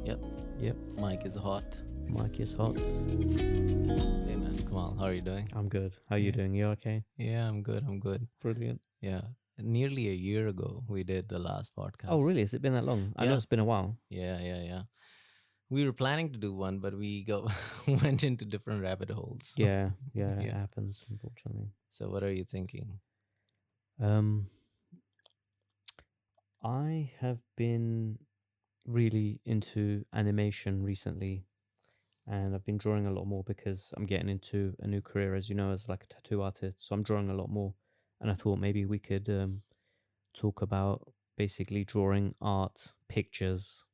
Yep, Yep, mic is hot. mic is hot. Hey man, Kamal, how are you doing? I'm good. How are you Yeah. doing? You okay? Yeah, I'm good. Brilliant. Yeah. Nearly a year ago we did the last podcast. Oh, really? Has it been that long? I know Yeah. it's been a while. Yeah. We were planning to do one, but we went into different rabbit holes. Yeah, it Yeah. happens, unfortunately. So what are you thinking? I have been really into animation recently, and I've been drawing a lot more because I'm getting into a new career, as you know, as like a tattoo artist. So I'm drawing a lot more, and I thought maybe we could talk about basically drawing art, pictures,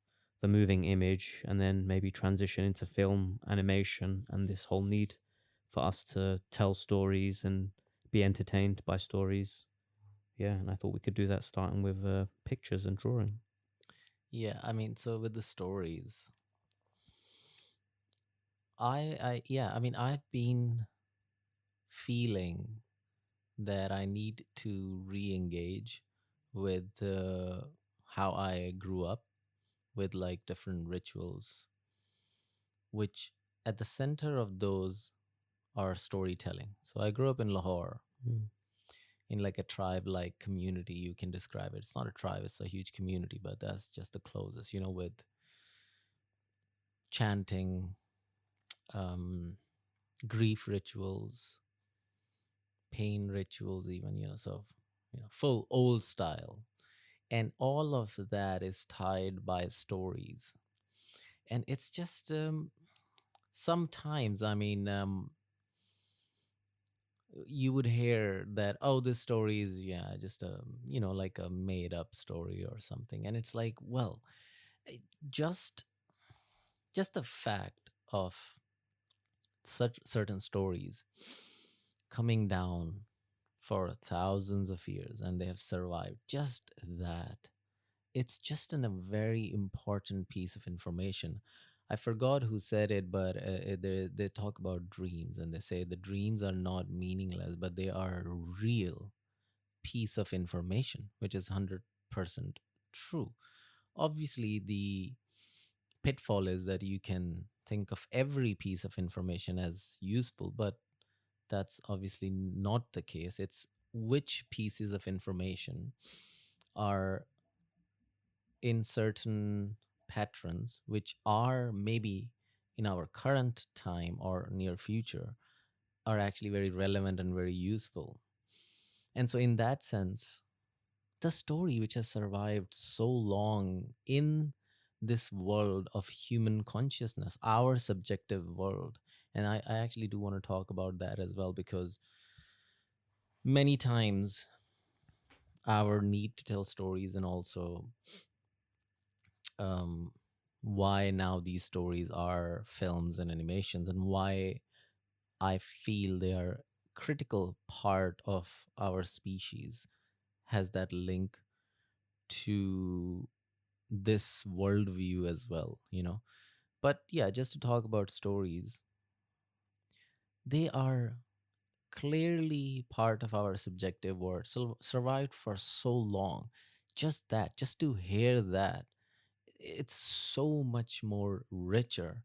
the moving image, and then maybe transition into film, animation, and this whole need for us to tell stories and be entertained by stories. Yeah, and I thought we could do that starting with pictures and drawing. Yeah, I mean, so with the stories, I've been feeling that I need to re-engage with how I grew up with like different rituals, which at the center of those are storytelling. So I grew up in Lahore Mm. in like a tribe like community, you can describe it. It's not a tribe, it's a huge community, but that's just the closest, with chanting, um, grief rituals, pain rituals, even, so, full old style. And all of that is tied by stories. And it's just sometimes, you would hear that, oh, this story is, yeah, just a, like a made up story or something. And it's like, well, eh, just just the fact of such certain stories coming down for thousands of years and they have survived, just that, it's just a very important piece of information. I forgot who said it, but they talk about dreams, and they say the dreams are not meaningless, but they are a real piece of information, which is 100% true. Obviously, the pitfall is that you can think of every piece of information as useful, but that's obviously not the case. It's which pieces of information are in certain patterns, which are maybe in our current time or near future, are actually very relevant and very useful. And so, in that sense, the story which has survived so long in this world of human consciousness, our subjective world. And I actually do want to talk about that as well, because many times our need to tell stories, and also um, why now these stories are films and animations, and why I feel they are critical part of our species, has that link to this worldview as well. But yeah, just to talk about stories, they are clearly part of our subjective world, so survived for so long. Just that, just to hear that, it's so much more richer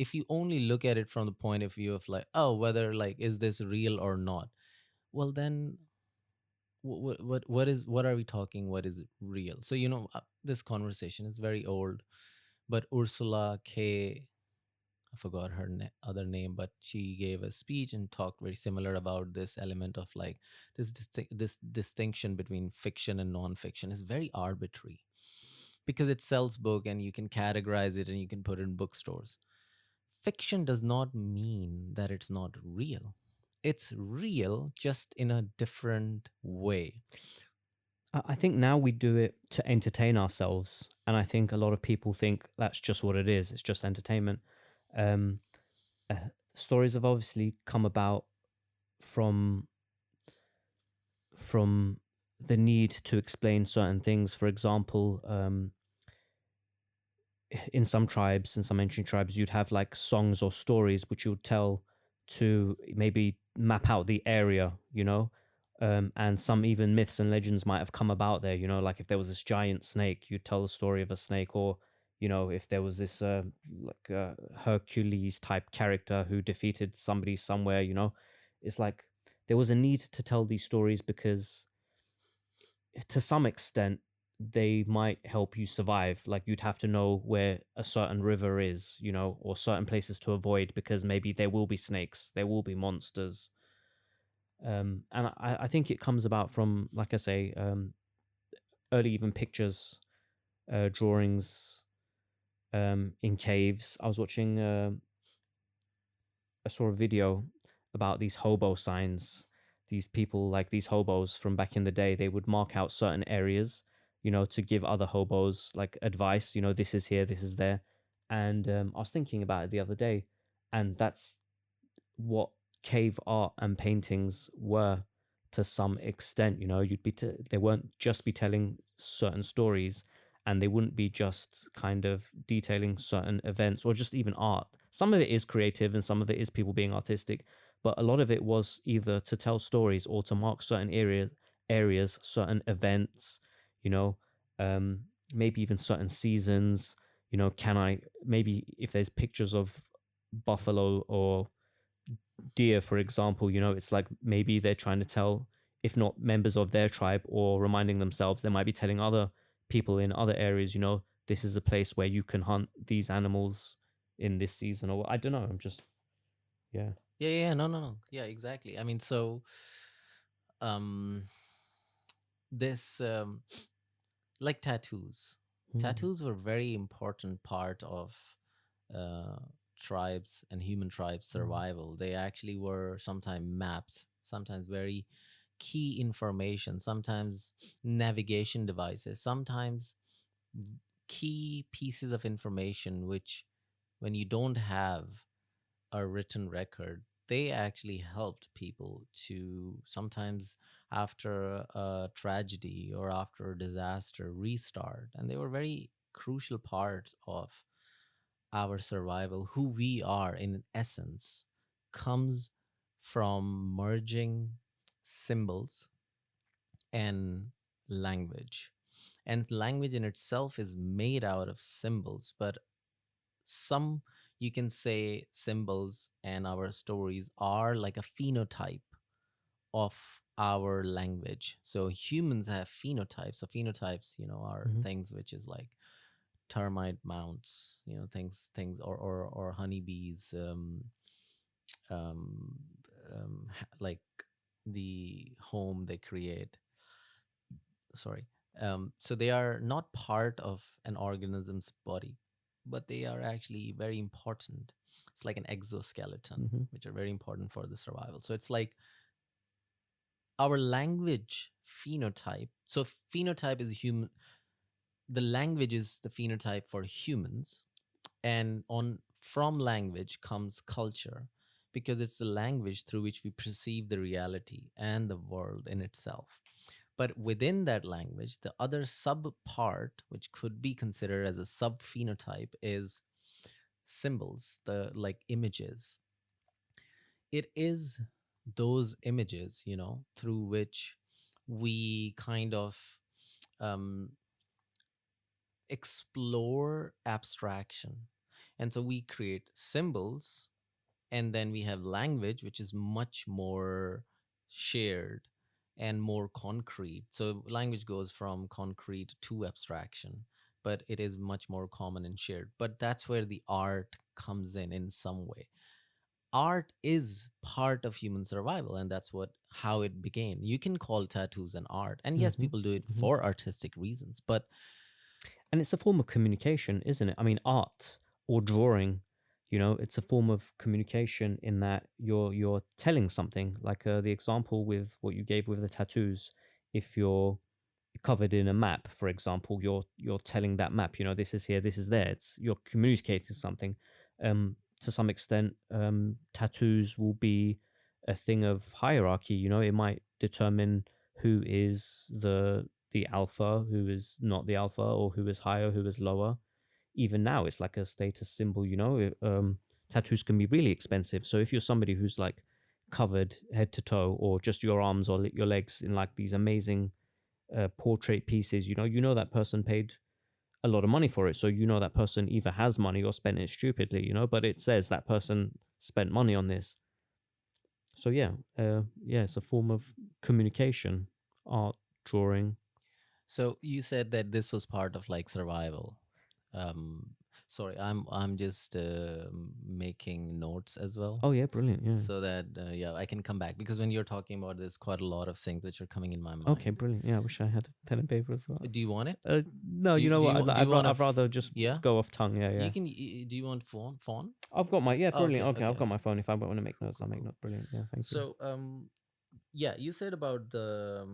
if you only look at it from the point of view of like, oh, whether like, is this real or not. Well, then what are we talking, what is real? So this conversation is very old, but Ursula K, I forgot her other name, but she gave a speech and talked very similar about this element of like this distinction between fiction and non-fiction is very arbitrary, because it sells book and you can categorize it and you can put it in bookstores. Fiction does not mean that it's not real. It's real, just in a different way. I think now we do it to entertain ourselves, and I think a lot of people think that's just what it is. It's just entertainment. Um, Stories have obviously come about from the need to explain certain things. For example, in some tribes, in some ancient tribes, you'd have like songs or stories which you would tell to maybe map out the area, you know. And some even myths and legends might have come about there, you know, like if there was this giant snake, you'd tell the story of a snake, or you know, if there was this Hercules type character who defeated somebody somewhere, you know, it's like there was a need to tell these stories because to some extent they might help you survive. Like you'd have to know where a certain river is, you know, or certain places to avoid because maybe there will be snakes, there will be monsters. And I think it comes about from, like I say, early even pictures, drawings, in caves. I was watching I saw a video about these hobo signs. These people, like these hobos from back in the day, they would mark out certain areas, you know, to give other hobos like advice, you know, this is here, this is there. And I was thinking about it the other day, and that's what cave art and paintings were to some extent. You know, they weren't just be telling certain stories, and they wouldn't be just kind of detailing certain events or just even art. Some of it is creative and some of it is people being artistic, but a lot of it was either to tell stories or to mark certain areas, certain events, you know, um maybe even certain seasons. You know, can I maybe if there's pictures of buffalo or deer, for example, you know, it's like maybe they're trying to tell, if not members of their tribe or reminding themselves, they might be telling other people in other areas, you know, this is a place where you can hunt these animals in this season, or I don't know. I'm just, yeah. Yeah, yeah, no, no, no. Yeah, exactly. I mean, so um this like tattoos. Mm, Tattoos were very important part of uh tribes and human tribes mm, survival. They actually were sometimes maps, sometimes very key information, sometimes navigation devices, sometimes key pieces of information which when you don't have a written record, they actually helped people to sometimes after a tragedy or after a disaster restart. And they were very crucial part of our survival. Who we are in essence comes from merging symbols and language. And language in itself is made out of symbols, but some you can say symbols and our stories are like a phenotype of our language. So humans have phenotypes. So phenotypes, are mhm, things which is like termite mounts, things or honeybees, um, like the home they create. Sorry. So they are not part of an organism's body, but they are actually very important. It's like an exoskeleton, mhm, which are very important for the survival. So it's like our language phenotype. So phenotype is human. The language is the phenotype for humans, and on from language comes culture, because it's the language through which we perceive the reality and the world in itself. But within that language, the other sub part, which could be considered as a sub phenotype, is symbols, the like images. It is those images, through which we kind of um, explore abstraction. And so we create symbols, and then we have language, which is much more shared and more concrete. So language goes from concrete to abstraction, but it is much more common and shared. But that's where the art comes in some way. Art is part of human survival, and that's what how it began. You can call tattoos an art, and yes, mhm, people do it mhm. for artistic reasons, but And it's a form of communication, isn't it? I mean, art or drawing, you know, it's a form of communication in that you're telling something. Like the example with what you gave with the tattoos. If you're covered in a map, for example, you're telling that map, you know, this is here, this is there. It's you're communicating something. To some extent, tattoos will be a thing of hierarchy. You know, it might determine who is the alpha, who is not the alpha, or who is higher, who is lower. even now it's like a status symbol, you know. Tattoos can be really expensive. So if you're somebody who's like covered head to toe, or just your arms or your legs in like these amazing portrait pieces, you know that person paid a lot of money for it. So you know that person either has money or spent it stupidly, but it says that person spent money on this. So yeah, yeah, it's a form of communication, art, drawing. So you said that this was part of like survival. Um, Sorry, I'm just making notes as well, Oh yeah, brilliant. Yeah. so that yeah, I can come back, because when you're talking about, there's quite a lot of things that are coming in my Okay, mind. brilliant. Yeah, I wish I had pen and paper as well. Do you want it? No, you know Do what? you do you want I'd rather just yeah? go off tongue. Yeah, You yeah. can. Do you want phone? I've got my yeah, Oh, brilliant. okay, Okay, okay, I've got my okay. phone. If I want to make Cool, notes, I'll cool, make cool. notes. Brilliant. Yeah, thank you. So yeah, you said about the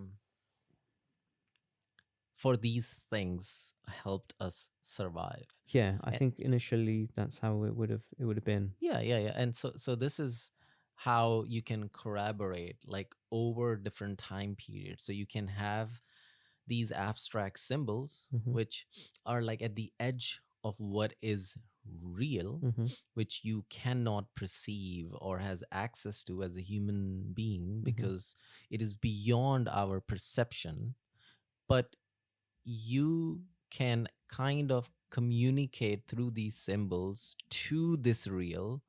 for these things helped us survive. Yeah, I And think initially that's how it would have been. yeah, yeah, yeah. And so this is how you can corroborate like over different time periods. So you can have these abstract symbols Mhm. which are like at the edge of what is real, Mhm. which you cannot perceive or has access to as a human being, Mhm. because it is beyond our perception. But you can kind of communicate through these symbols to this real,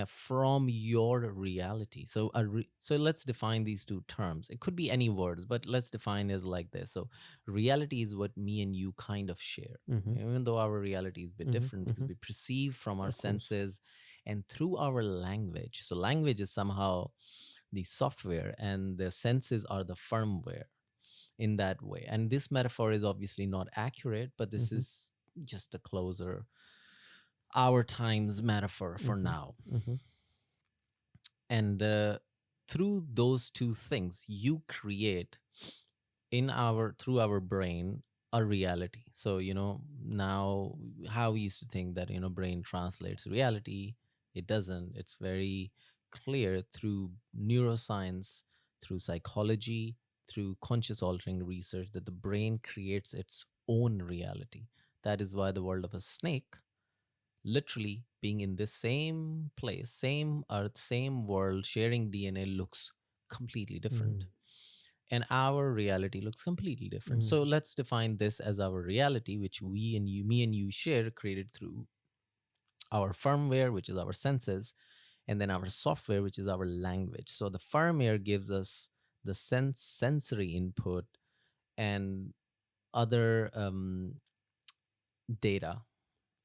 from your reality. So so let's define these two terms. It could be any words, but let's define as like this. So reality is what me and you kind of share, Mhm. even though our reality is a bit Mhm. different, because Mhm. we perceive from our Of course. senses and through our language. So language is somehow the software and the senses are the firmware in that way. And this metaphor is obviously not accurate, but this Mhm. is just a closer our times metaphor for Mhm. now. Mhm. And through those two things, you create in our through our brain a reality. So now how we used to think that brain translates reality, it doesn't. It's very clear through neuroscience, through psychology, through conscious altering research, that the brain creates its own reality. That is why the world of a snake, literally being in the same place, same earth, same world, sharing DNA, looks completely different. Mhm. And our reality looks completely different. Mhm. So let's define this as our reality, which we and you, me and you share, created through our firmware, which is our senses, and then our software, which is our language. So the firmware gives us the sensory input and other data.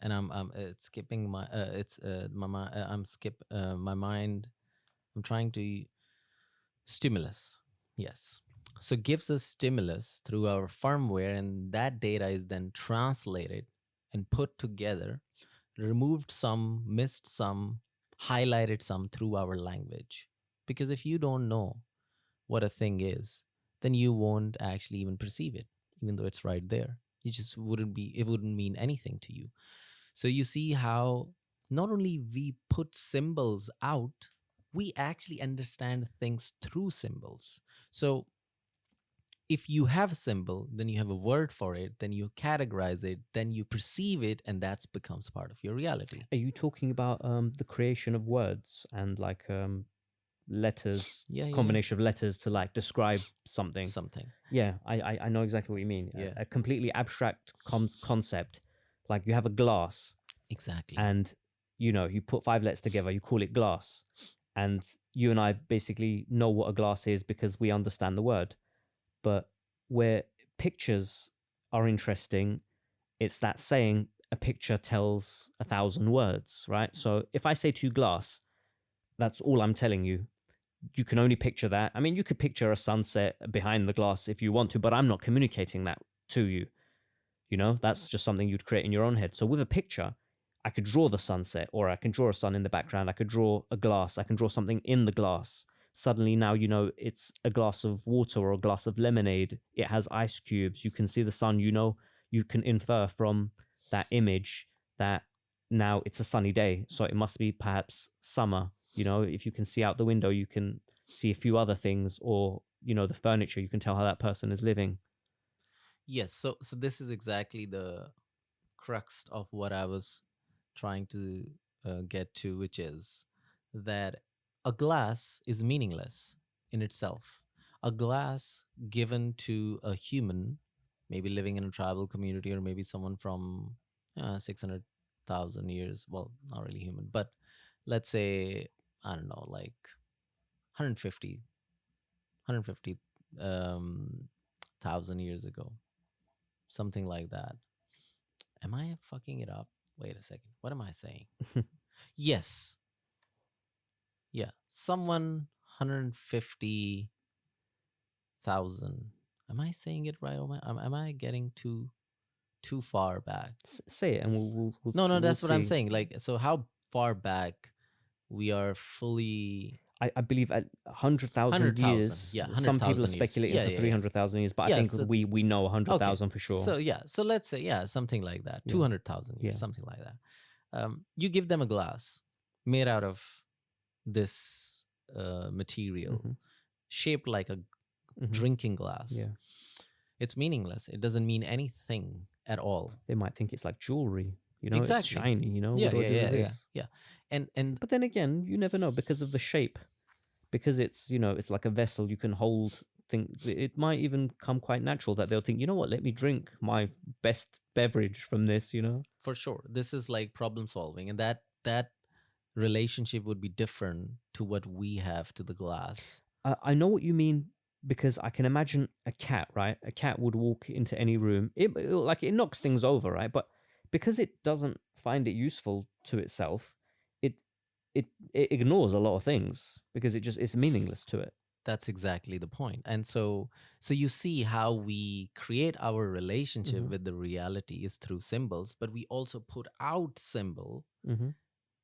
And I'm skipping my it's my I'm skip my mind. I'm trying to stimulus. Yes. So gives us stimulus through our firmware, and that data is then translated and put together, removed some, missed some, highlighted some through our language. Because if you don't know what a thing is, then you won't actually even perceive it, even though it's right there. You just wouldn't be, it wouldn't mean anything to you. So you see how not only we put symbols out, we actually understand things through symbols. So if you have a symbol, then you have a word for it, then you categorize it, then you perceive it, and that becomes part of your reality. Are you talking about the creation of words and like letters, Yeah, yeah, yeah. combination of letters to like describe something? Something. Yeah, I know exactly what you mean. Yeah, A completely abstract concept, like you have a glass, exactly. and you put five letters together, you call it glass, and you and I basically know what a glass is because we understand the word. But where pictures are interesting, it's that saying, a picture tells 1,000 words, right? So if I say to you glass, that's all I'm telling you. You can only picture that. I mean, you could picture a sunset behind the glass if you want to, but I'm not communicating that to you. That's just something you'd create in your own head. So with a picture, I could draw the sunset, or I can draw a sun in the background. I could draw a glass. I can draw something in the glass. Suddenly now it's a glass of water or a glass of lemonade. It has ice cubes. You can see the sun. You can infer from that image that now it's a sunny day. So it must be perhaps summer. If you can see out the window, you can see a few other things, or the furniture. You can tell how that person is living. Yes. So this is exactly the crux of what I was trying to get to, which is that a glass is meaningless in itself. A glass given to a human, maybe living in a tribal community, or maybe someone from 600,000 years, well, not really human, but let's say, I don't know, like 150, thousand years ago, something like that. Am I fucking it up? Wait a second. What am I saying? Yes. Yeah. Someone 150,000. Am I saying it right? Or am I getting too far back? Say it, and No, no, we'll that's what I'm see. saying. Like, so how far back we are fully I believe at 100,000 100,000. years, Yeah, some people are 100,000 years. speculating Yeah, to yeah, yeah. 300,000 years, but I Yeah, think so we know okay. 100,000 for sure. So yeah, so let's say yeah, something like that. Yeah. 200,000 years, Yeah. something like that. You give them a glass made out of this material, Hmm. shaped like a Hmm. drinking glass. Yeah. It's meaningless. It doesn't mean anything at all. They might think it's like jewelry. It's Exactly. shiny. What Yeah, do I yeah, do with yeah, yeah, this? yeah. And But then again, you never know because of the shape. Because it's like a vessel you can hold. Think it might even come quite natural that they'll think, what, let me drink my best beverage from this. for sure, this is like problem solving, and that relationship would be different to what we have to the glass. I know what you mean because I can imagine a cat, right? A cat would walk into any room. Like it knocks things over, right? But because it doesn't find it useful to itself, it it ignores a lot of things because it's meaningless to it. That's exactly the point. And so you see how we create our relationship Hmm. with the reality is through symbols, but we also put out symbol Hmm.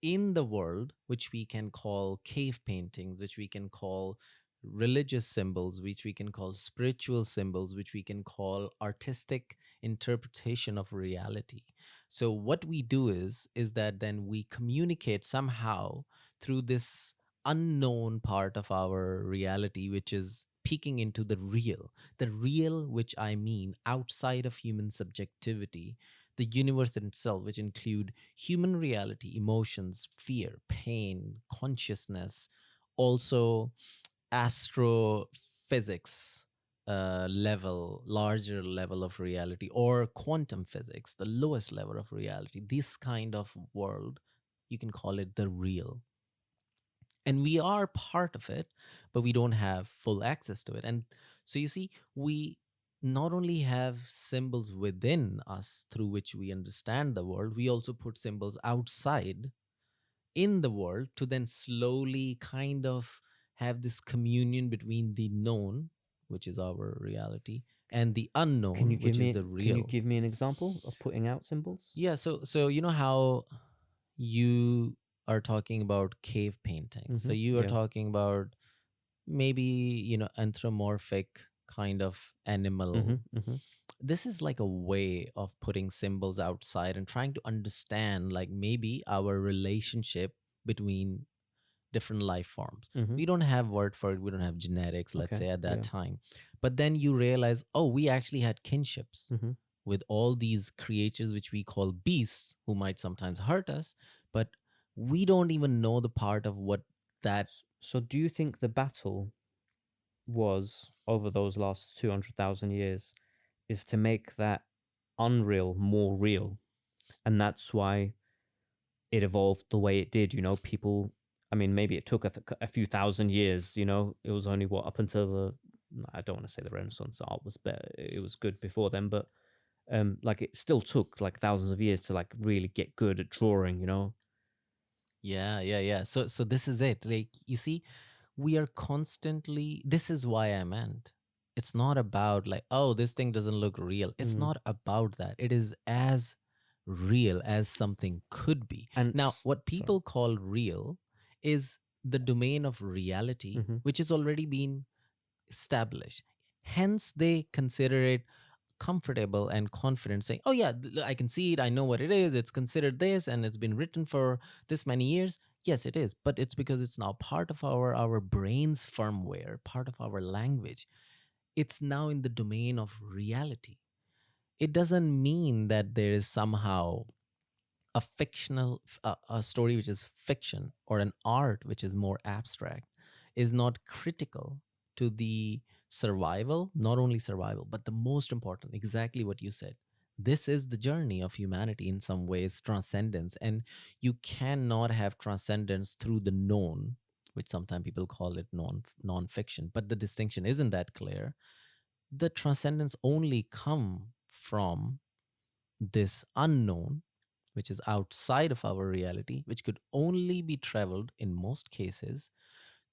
in the world, which we can call cave paintings, which we can call religious symbols, which we can call spiritual symbols, which we can call artistic interpretation of reality. So what we do is that then we communicate somehow through this unknown part of our reality, which is peeking into the real, which I mean outside of human subjectivity, the universe itself, which include human reality, emotions, fear, pain, consciousness, also astrophysics level, larger level of reality, or quantum physics, the lowest level of reality. This kind of world, you can call it the real. And we are part of it, but we don't have full access to it. And so you see, we not only have symbols within us through which we understand the world, we also put symbols outside in the world to then slowly kind of have this communion between the known, which is our reality, and the unknown, which is the Can you real. give me an example of putting out symbols? Yeah, so you know how you are talking about cave paintings. So Hmm. you are Yeah. talking about maybe, anthropomorphic kind of Hmm. animal. Hmm. This is like a way of putting symbols outside and trying to understand, like, maybe our relationship between different life forms. Hmm. We don't have word for it, we don't have genetics, let's Okay. say, at that Yeah. time. But then you realize, oh, we actually had kinships Hmm. with all these creatures which we call beasts, who might sometimes hurt us, but we don't even know the part of what that. So, do you think the battle was over those last 200,000 years is to make that unreal more real? And that's why it evolved the way it did. People, I mean, maybe it took a few thousand years. It was only what up until I don't want to say the Renaissance art was better. It was good before then, but like it still took like thousands of years to like really get good at drawing. Yeah, yeah, yeah. So this is it. Like, you see, we are constantly, this is why I meant, it's not about like, oh, this thing doesn't look real. It's Mm. not about that. It is as real as something could be. And Now, what sorry. people call real is the domain of reality, Hmm. which has already been established. Hence, they consider it comfortable and confident, saying, oh, yeah, I can see it. I know what it is. It's considered this and it's been written for this many years. Yes, it is. But it's because it's now part of our brain's firmware, part of our language. It's now in the domain of reality. it doesn't mean that there is somehow a a story which is fiction, or an art which is more abstract, is not critical to the survival, not only survival, but the most important, exactly what you said. This is the journey of humanity, in some ways, transcendence. And you cannot have transcendence through the known, which sometimes people call it non-fiction, but the distinction isn't that clear. The transcendence only come from this unknown, which is outside of our reality, which could only be traveled in most cases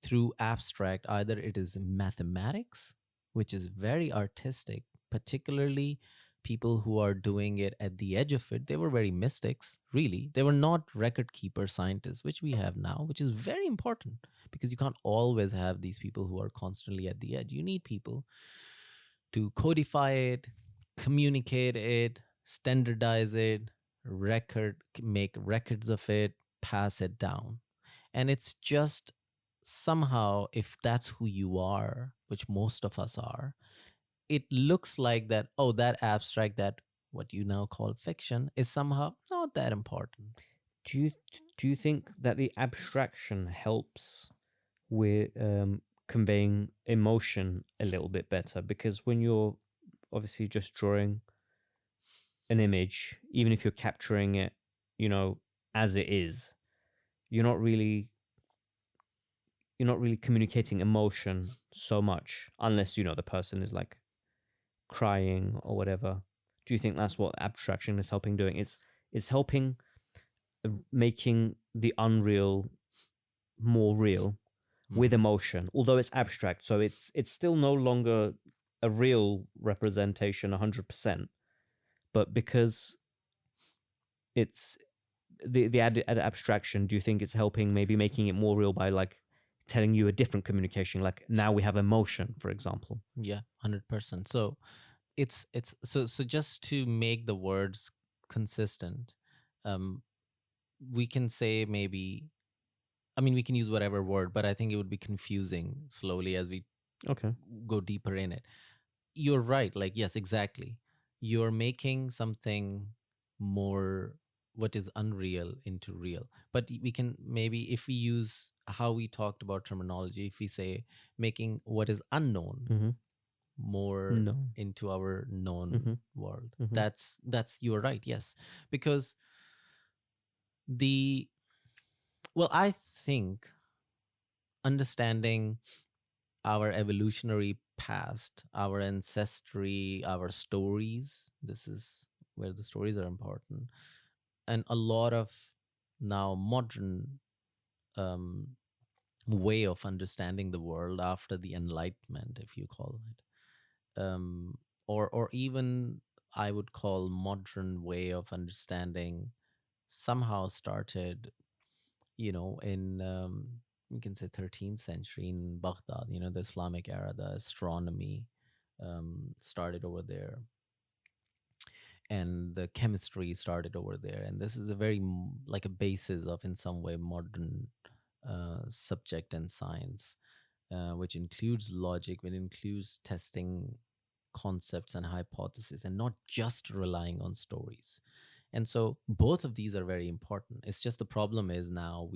through abstract. Either it is mathematics, which is very artistic, particularly people who are doing it at the edge of it. They were very mystics, really. They were not record keeper scientists, which we have now, which is very important, because you can't always have these people who are constantly at the edge. You need people to codify it, communicate it, standardize it, make records of it, pass it down. And it's just somehow, if that's who you are, which most of us are, it looks like that, oh, that abstract, that what you now call fiction, is somehow not that important. Do you do you think that the abstraction helps with conveying emotion a little bit better? Because when you're obviously just drawing an image, even if you're capturing it, you know, as it is, you're not really you're not really communicating emotion so much unless you know the person is like crying or whatever. Do you think that's what abstraction is helping doing? It's helping making the unreal more real with Mhm. emotion, although it's abstract. So it's still no longer a real representation 100%, but because it's the added abstraction, do you think it's helping maybe making it more real by like telling you a different communication, like now we have emotion, for example? Yeah, 100%. So so just to make the words consistent, um we can say, maybe, I mean, we can use whatever word, but I think it would be confusing slowly as we Okay. go deeper in it. You're right. Like, yes, exactly. You're making something more, what is unreal, into real. But we can, maybe, if we use how we talked about terminology, if we say making what is unknown Mm-hmm. more No. into our known Mm-hmm. world, Mm-hmm. that's you're right. Yes, because the well, I think understanding our evolutionary past, our ancestry, our stories. This is where the stories are important. And a lot of now modern um, way of understanding the world after the Enlightenment, if you call it, or even I would call modern way of understanding, somehow started, in you can say 13th century in Baghdad. The Islamic era, the astronomy started over there, and the chemistry started over there. And this is a very like a basis of, in some way, modern subject and science, which includes logic, which includes testing concepts and hypotheses, and not just relying on stories. And so both of these are very important. It's just the problem is, now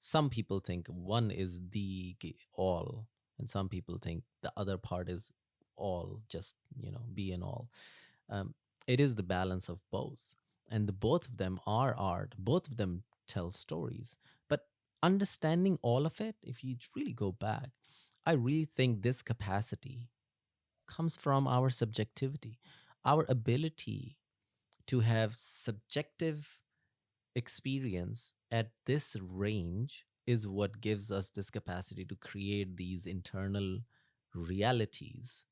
some people think one is the all, and some people think the other part is all, just, be and all. um, it is the balance of both, and the both of them are art, both of them tell stories. But understanding all of it, if you really go back, I really think this capacity comes from our subjectivity, our ability to have subjective experience at this range is what gives us this capacity to create these internal realities.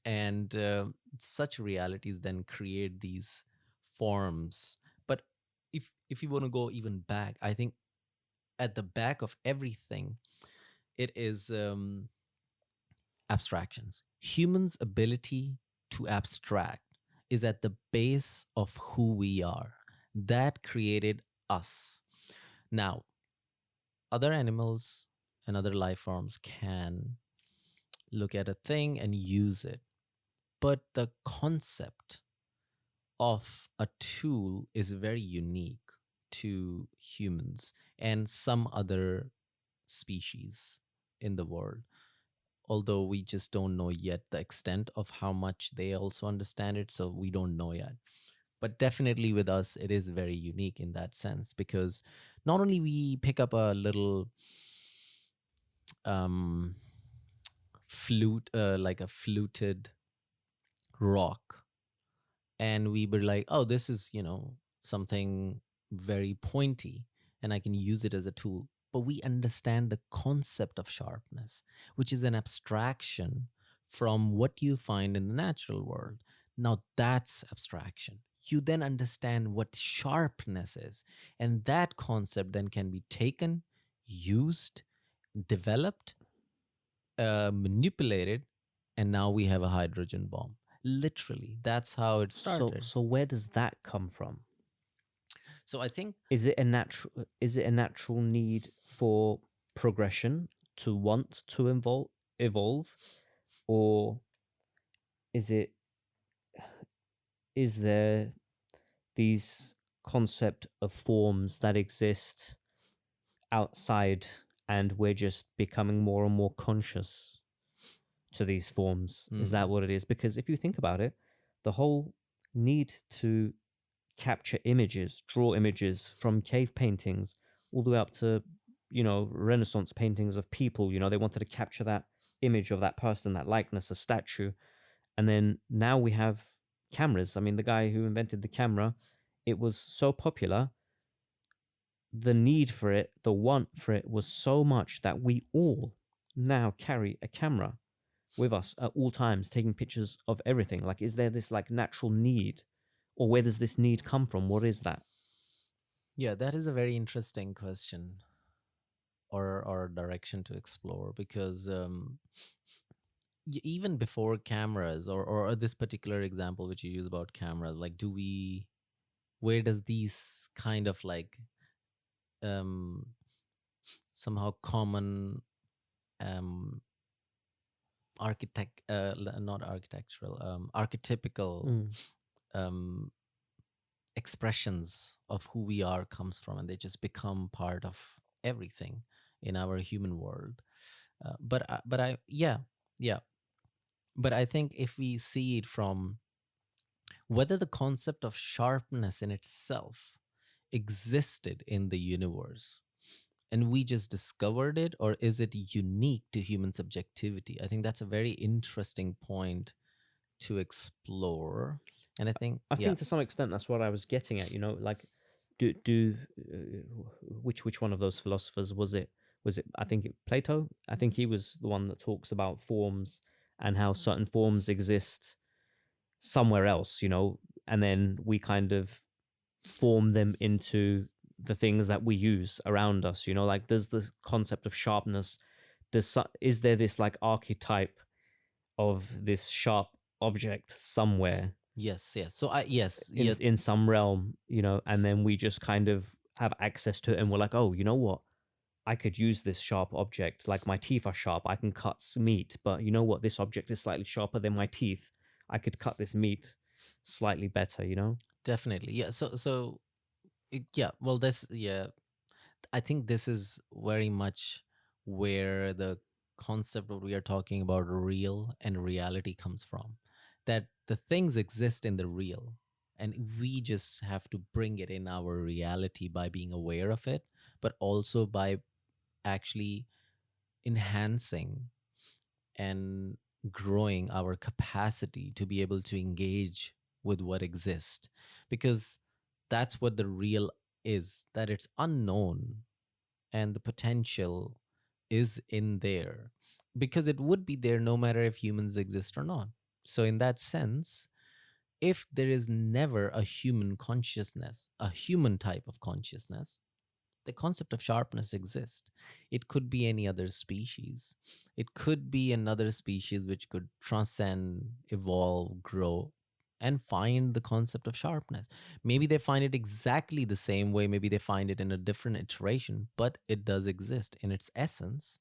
And such realities then create these forms. But if you want to go even back, I think at the back of everything, it is abstractions. Humans' ability to abstract is at the base of who we are. That created us. Now, other animals and other life forms can look at a thing and use it. but the concept of a tool is very unique to humans and some other species in the world, although we just don't know yet the extent of how much they also understand it, so we don't know yet. But definitely with us it is very unique in that sense, because not only we pick up a little um flute, like a fluted rock, and we were like, oh, this is, something very pointy and I can use it as a tool. But we understand the concept of sharpness, which is an abstraction from what you find in the natural world. Now that's abstraction. You then understand what sharpness is, and that concept then can be taken, used, developed, manipulated, and now we have a hydrogen bomb. Literally, that's how it So started. so where does that come from? So I think, Is it a natural need for progression to want to evolve, or is it is there these concept of forms that exist outside, and we're just becoming more and more conscious to these forms? Is that mm, what it is? Because if you think about it, the whole need to capture images, draw images from cave paintings all the way up to, Renaissance paintings of people, they wanted to capture that image of that person, that likeness, a statue. And then now we have cameras. I mean, the guy who invented the camera, it was so popular, the need for it, the want for it was so much that we all now carry a camera with us at all times, taking pictures of everything. Like, is there this like natural need, or where does this need come from? What is that? yeah, that is a very interesting question, or direction to explore, because even before cameras, or this particular example which you use about cameras, like, where does these kind of like um somehow common um not architectural, archetypical Mm. um expressions of who we are comes from, and they just become part of everything in our human world. But I yeah, yeah, but I think if we see it from whether the concept of sharpness in itself existed in the universe and we just discovered it, or is it unique to human subjectivity? I think that's a very interesting point to explore. And I think, I yeah, think to some extent that's what I was getting at. Like, do which one of those philosophers was it? Was it, I think, Plato? I think he was the one that talks about forms and how certain forms exist somewhere else, and then we kind of form them into the things that we use around us. Like, there's the concept of sharpness. Is there this like archetype of this sharp object somewhere yes, yes. So I yes, in yeah, in some realm, and then we just kind of have access to it, and we're like, oh, you know what? I could use this sharp object. Like, my teeth are sharp. I can cut meat, but you know what? This object is slightly sharper than my teeth. I could cut this meat slightly better. definitely. Yeah. So yeah, well, this, yeah, I think this is very much where the concept of we are talking about real and reality comes from. That the things exist in the real, and we just have to bring it in our reality by being aware of it, but also by actually enhancing and growing our capacity to be able to engage with what exists. Because that's what the real is, that it's unknown, and the potential is in there, because it would be there no matter if humans exist or not. So in that sense, if there is never a human consciousness, a human type of consciousness, the concept of sharpness exists. It could be any other species. It could be another species which could transcend, evolve, grow, and find the concept of sharpness. Maybe they find it exactly the same way, maybe they find it in a different iteration, but it does exist in its essence.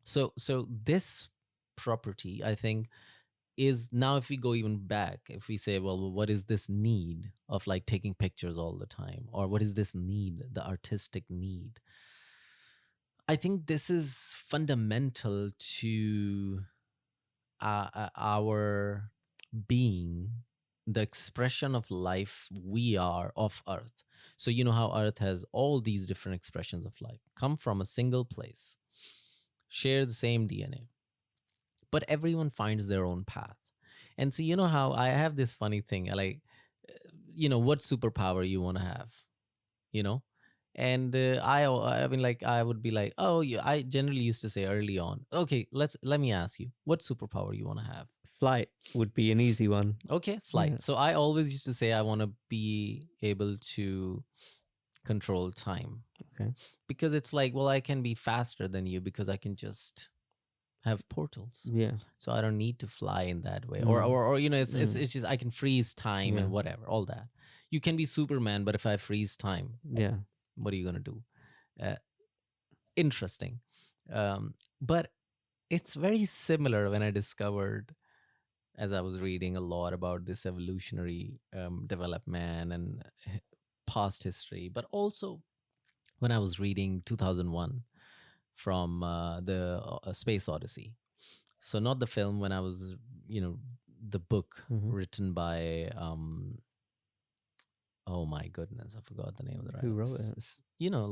So this property, I think, is now, if we go even back, if we say, well, what is this need of like taking pictures all the time, or what is this need, the artistic need? I think this is fundamental to our being, the expression of life we are of Earth. So, you know how Earth has all these different expressions of life, come from a single place, share the same DNA, but everyone finds their own path. And so, you know how I have this funny thing, like, what superpower you want to have, you know? And I mean, like, I would be like, oh, yeah, I generally used to say early on, okay, let me ask you, what superpower you want to have? Flight would be an easy one. Okay, Yeah. flight. So I always used to say I want to be able to control time, Okay. because it's like, well, I can be faster than you because I can just have portals. Yeah. So I don't need to fly in that way. Mm. Or it's just I can freeze time Yeah. and whatever, all that. You can be Superman, but if I freeze time, Yeah. what are you going to do? Uh, Interesting. But it's very similar when I discovered, as I was reading a lot about this evolutionary development and past history, but also when I was reading 2001 from the Space Odyssey. So not the film, when I was, the book Mm-hmm. written by, oh my goodness, I forgot the name of the writer. Who wrote it?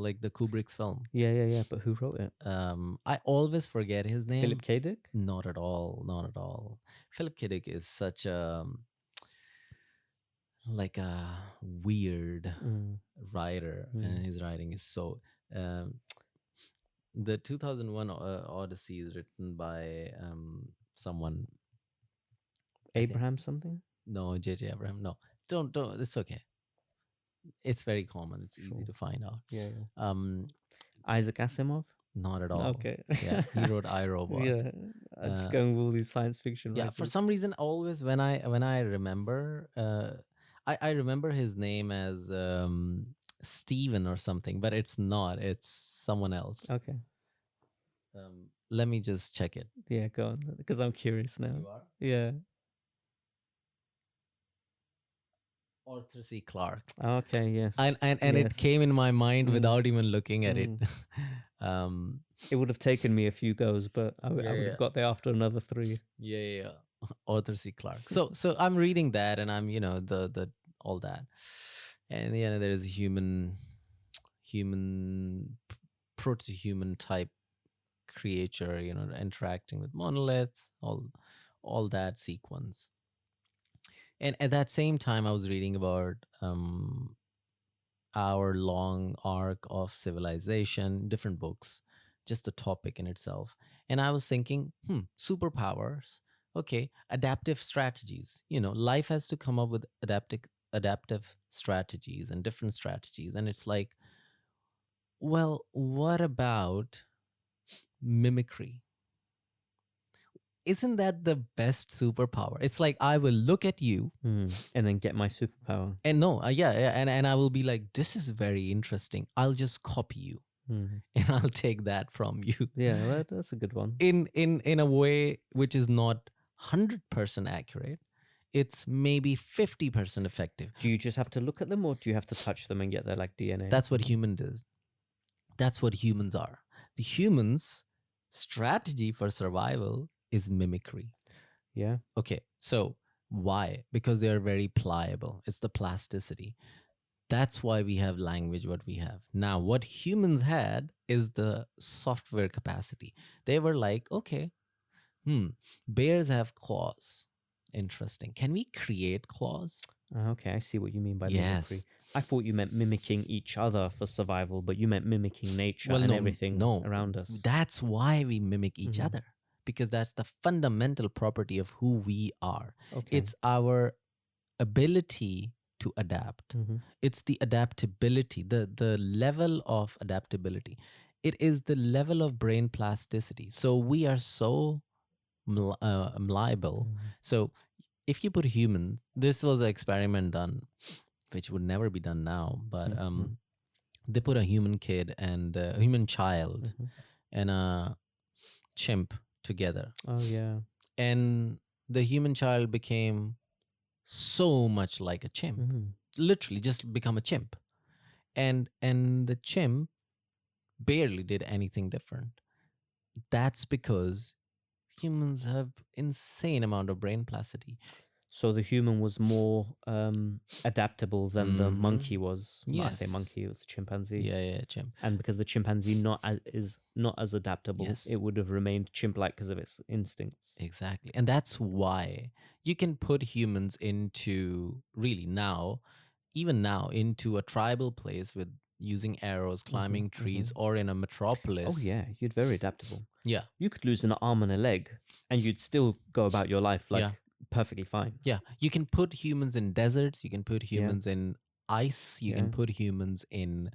Like the Kubrick's film. Yeah. But who wrote it? I always forget his name. Philip K. Dick? Not at all. Not at all. Philip K. Dick is such a like a weird writer, and his writing is so. The 2001 Odyssey is written by someone. Abraham something? No, J.J. Abraham. No, don't. It's okay. It's very common. It's easy to find out. Yeah. Um, Isaac Asimov? Not at all. Okay. Yeah, he wrote I, Robot. Yeah. I'm just going with all these science fiction Yeah, writers. for some reason, always when I remember, I remember his name as Steven or something, but it's not. It's someone else. Okay. Let me just check it. Yeah, go on, because I'm curious now. You are? Yeah. Arthur C. Clarke. Okay, yes. And Yes. it came in my mind without even looking at it. It would have taken me a few goes, but I would have got there after another 3. Yeah. Arthur C. Clarke. So I'm reading that, and I'm the all that, and there's a human proto-human type creature, interacting with monoliths, all that sequence. And at that same time, I was reading about our long arc of civilization, different books, just the topic in itself. And I was thinking, superpowers, okay, adaptive strategies. Life has to come up with adaptive strategies and different strategies. And it's like, well, what about mimicry? Isn't that the best superpower? It's like, I will look at you and then get my superpower. and no, and I will be like, this is very interesting. I'll just copy you and I'll take that from you. Yeah, that's a good one. In a way which is not 100% accurate. It's maybe 50% effective. Do you just have to look at them, or do you have to touch them and get their like DNA? That's what human does. That's what humans are. The humans' strategy for survival is mimicry. Yeah. Okay, so why? Because they are very pliable. It's the plasticity. That's why we have language what we have. Now, what humans had is the software capacity. They were like, okay, bears have claws. Interesting. Can we create claws? Okay, I see what you mean by Yes. mimicry. I thought you meant mimicking each other for survival, but you meant mimicking nature and everything around us. That's why we mimic each other, because that's the fundamental property of who we are. Okay. It's our ability to adapt. It's the adaptability, the level of adaptability. It is the level of brain plasticity. So we are so malleable. So if you put a human, this was an experiment done, which would never be done now, but they put a human kid and a human child and a chimp together. Oh yeah. And the human child became so much like a chimp, Mhm. literally just become a chimp. And the chimp barely did anything different. That's because humans have insane amount of brain plasticity. So the human was more adaptable than the Mm-hmm. monkey was. Well, I say Yes. monkey, it was the chimpanzee. Yeah, yeah, chimp. And because the chimpanzee is not as adaptable, Yes, it would have remained chimp-like because of its instincts. exactly. And that's why you can put humans into, really now, even now, into a tribal place with using arrows, Hmm. climbing Hmm. trees, or in a Oh metropolis. yeah, you'd very adaptable. Yeah, You could lose an arm and a leg, and you'd still go about your life yeah, like perfectly fine. yeah. You can put humans in deserts, you can put Yeah, humans in ice, you can yeah, put humans in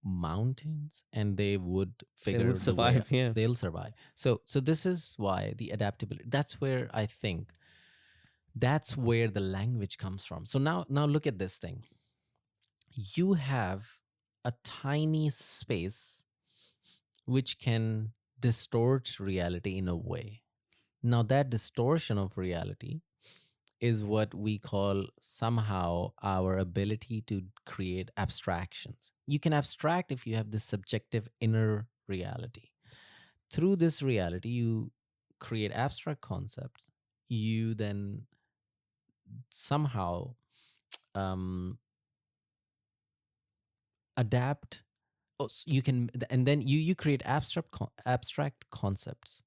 mountains, and they would they would figure the way out. survive. Yeah. They'll survive. So this is why the adaptability, that's where I think that's where the language comes from. So now look at this thing. You have a tiny space which can distort reality in a way. Now that distortion of reality is what we call somehow our ability to create abstractions. You can abstract if you have this subjective inner reality. Through this reality, you create abstract concepts. You then somehow um, adapt. Oh, you can, and then you create abstract concepts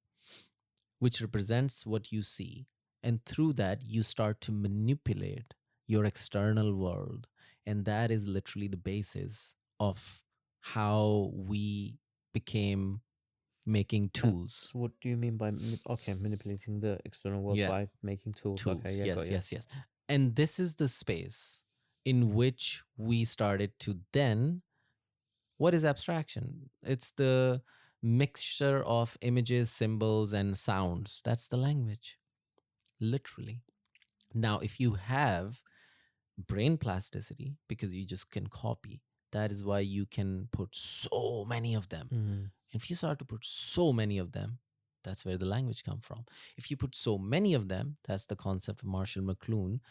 which represents what you see. And through that, you start to manipulate your external world. And that is literally the basis of how we became making tools. So what do you mean by okay, manipulating the external world Yeah, by making tools? Okay, tools. yeah, got Yes, you. yes, yes. And this is the space in which we started to then. What is abstraction? It's the mixture of images, symbols, and sounds. That's the language, literally. Now, if you have brain plasticity, because you just can copy, that is why you can put so many of them. Mm. If you start to put so many of them, that's where the language come from. If you put so many of them, that's the concept of Marshall McLuhan,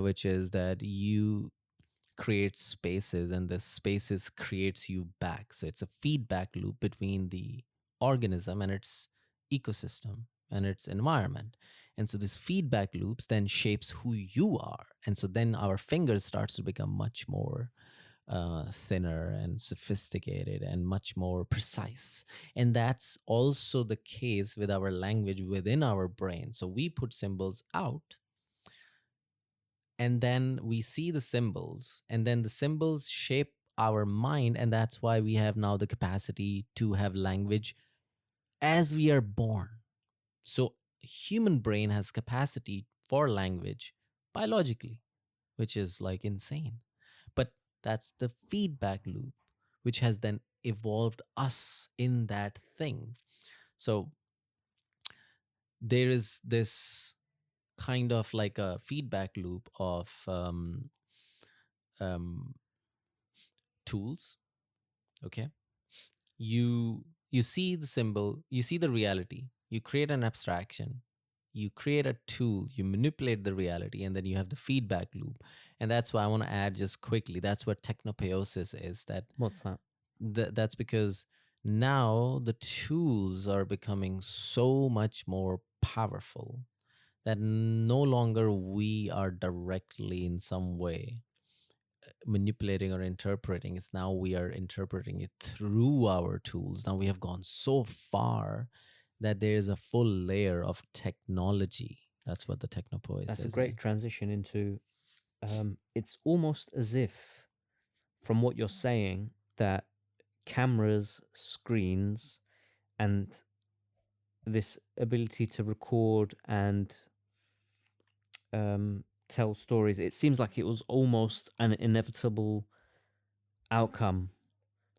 which is that you create spaces and the spaces creates you back. So it's a feedback loop between the organism and its ecosystem and its environment. And so this feedback loops then shapes who you are. And so then our fingers starts to become much more thinner and sophisticated and much more precise. And that's also the case with our language within our brain. So we put symbols out and then we see the symbols, and then the symbols shape our mind. And that's why we have now the capacity to have language as we are born. So human brain has capacity for language biologically, which is like insane. But that's the feedback loop which has then evolved us in that thing. So there is this kind of like a feedback loop of um, tools. Okay, you see the symbol, you see the reality, you create an abstraction, you create a tool, you manipulate the reality, and then you have the feedback loop. And that's why I want to add just quickly, that's what technopoiesis is. What's that? That's because now the tools are becoming so much more powerful that no longer we are directly in some way manipulating or interpreting. It's now we are interpreting it through our tools. Now we have gone so far that there is a full layer of technology. That's what the technopoise That's a is. great transition into. It's almost as if, from what you're saying, that cameras, screens, and this ability to record and tell stories, it seems like it was almost an inevitable outcome,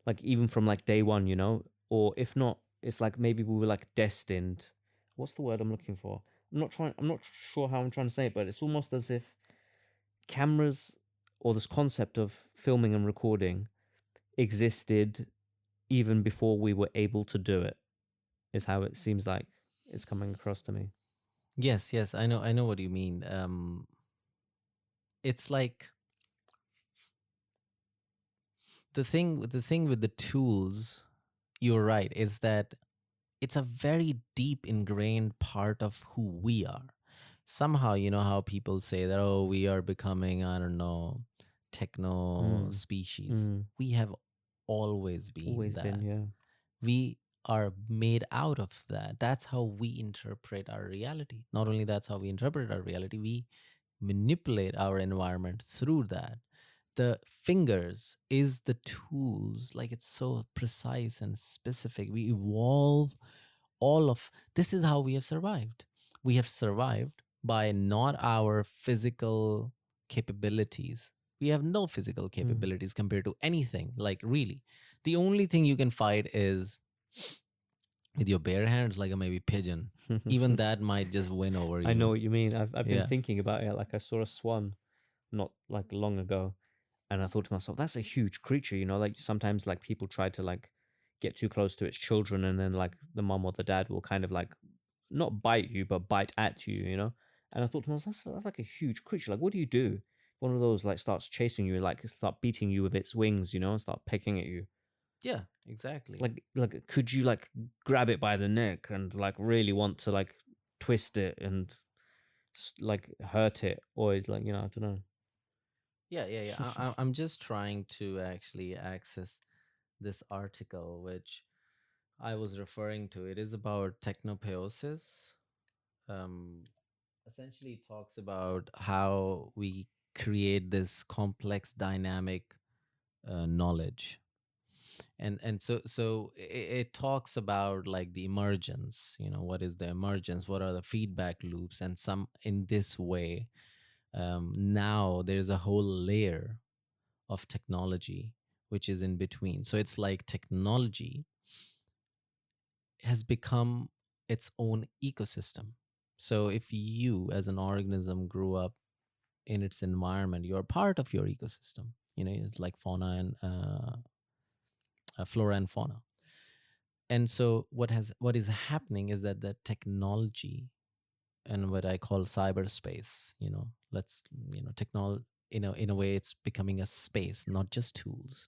like even from like day one, or if not, it's like maybe we were like destined. What's the word I'm looking for? I'm not sure how I'm trying to say it, but it's almost as if cameras or this concept of filming and recording existed even before we were able to do it, is how it seems like it's coming across to me. Yes, yes, I know what you mean. It's like the thing with the tools, you're right, is that it's a very deep ingrained part of who we are. Somehow, you know how people say that, oh, we are becoming, I don't know, techno Mm, species. mm, We have always been always been, that. yeah. We are made out of that. That's how we interpret our reality. Not only that's how we interpret our reality, we manipulate our environment through that. The fingers is the tools, like it's so precise and specific. We evolve all of this is how we have survived. We have survived by not our physical capabilities. We have no physical Mm. capabilities compared to anything, like really. The only thing you can fight is with your bare hands, like a maybe pigeon. Even that might just win over I know you. what you mean. I've been Yeah. thinking about it. Like I saw a swan not like long ago, and I thought to myself, that's a huge creature. You know, like sometimes like people try to like get too close to its children, and then like the mom or the dad will kind of like not bite you, but bite at you. You know, and I thought to myself, that's like a huge creature. Like, what do you do? One of those like starts chasing you, like start beating you with its wings. You know, and start pecking at you. Yeah, exactly. Like could you like grab it by the neck and like really want to like twist it and like hurt it, or is like, you know, I don't know. Yeah, yeah, yeah. I'm just trying to actually access this article, which I was referring to. It is about technopoesis. Um, Essentially, it talks about how we create this complex, dynamic knowledge, and it talks about like the emergence. You know, what is the emergence? What are the feedback loops? And some in this way, now there's a whole layer of technology which is in between. So it's like technology has become its own ecosystem. So if you as an organism grew up in its environment, you're part of your ecosystem. You know, it's like fauna and flora and fauna. And so what is happening is that the technology and what I call cyberspace, you know, let's technology in a way it's becoming a space, not just tools.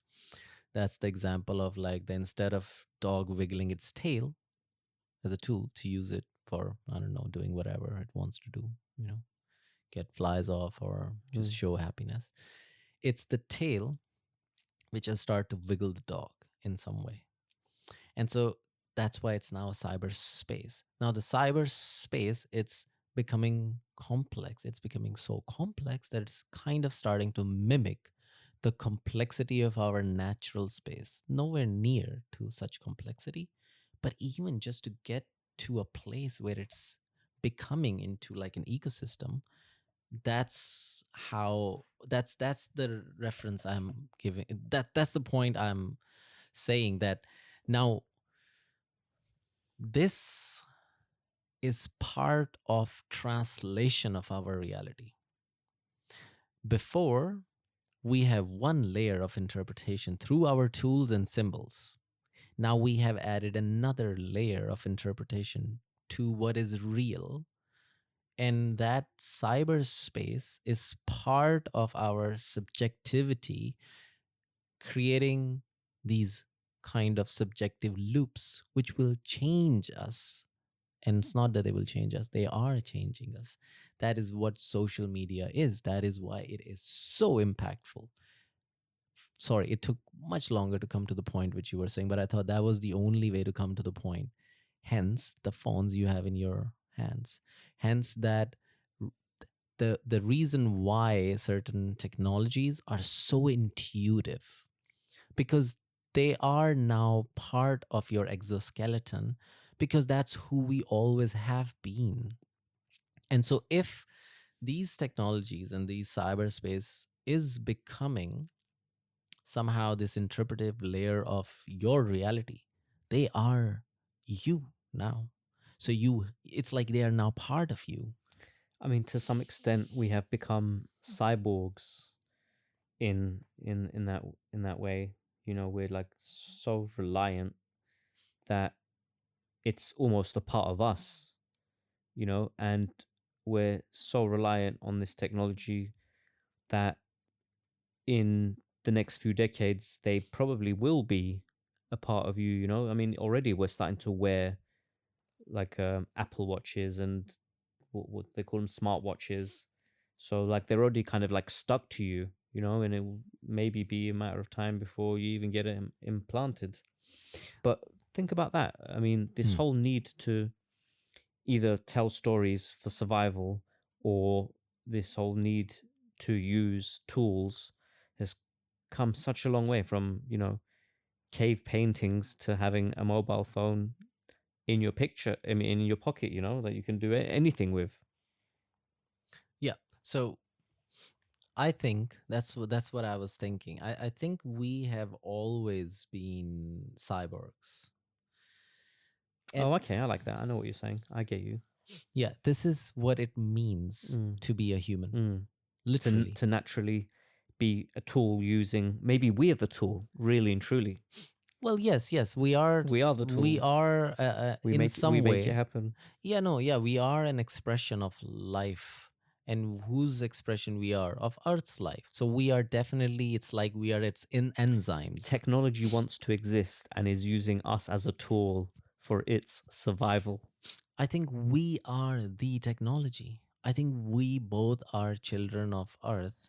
That's the example of like the instead of dog wiggling its tail as a tool to use it for, I don't know, doing whatever it wants to do, you know, get flies off or just Mm. show happiness. It's the tail which has started to wiggle the dog in some way. And so that's why it's now a cyberspace. Now the cyberspace, it's becoming complex. It's becoming so complex that it's kind of starting to mimic the complexity of our natural space. Nowhere near to such complexity, but even just to get to a place where it's becoming into like an ecosystem, that's the reference I'm giving. That's the point I'm saying, that now this is part of translation of our reality. Before, we have one layer of interpretation through our tools and symbols. Now we have added another layer of interpretation to what is real. And that cyberspace is part of our subjectivity, creating these kind of subjective loops, which will change us. And it's not that they will change us, they are changing us. That is what social media is. That is why it is so impactful. Sorry, it took much longer to come to the point which you were saying, but I thought that was the only way to come to the point. Hence the phones you have in your hands. Hence that the reason why certain technologies are so intuitive, because they are now part of your exoskeleton, because that's who we always have been. And so if these technologies and these cyberspace is becoming somehow this interpretive layer of your reality, they are you now. So you, it's like they are now part of you. I mean, to some extent, we have become cyborgs in that in that way. You know, we're like so reliant that it's almost a part of us. and we're so reliant on this technology that in the next few decades they probably will be a part of you. I mean, already we're starting to wear like Apple watches and what they call them, smartwatches. So like they're already kind of like stuck to you, and it will maybe be a matter of time before you even get it implanted. But think about that. I mean, this Hmm. whole need to either tell stories for survival, or this whole need to use tools has come such a long way from, cave paintings to having a mobile phone in your picture, I mean, in your pocket, that you can do anything with. Yeah. So I think that's what I was thinking. I think we have always been cyborgs. And Oh, okay, I like that. I know what you're saying. I get you. yeah, this is what it means Mm, to be a human. mm. To Literally. to naturally be a tool using, maybe we're the tool, really and truly. Well, yes, yes, we are. We are the We tool. are We in make we some make it way. happen. Yeah, no, yeah, we are an expression of life, and whose expression we are of Earth's life. So we are definitely. It's like we are its in enzymes. Technology wants to exist and is using us as a tool for its survival. I think we are the technology. I think we both are children of Earth.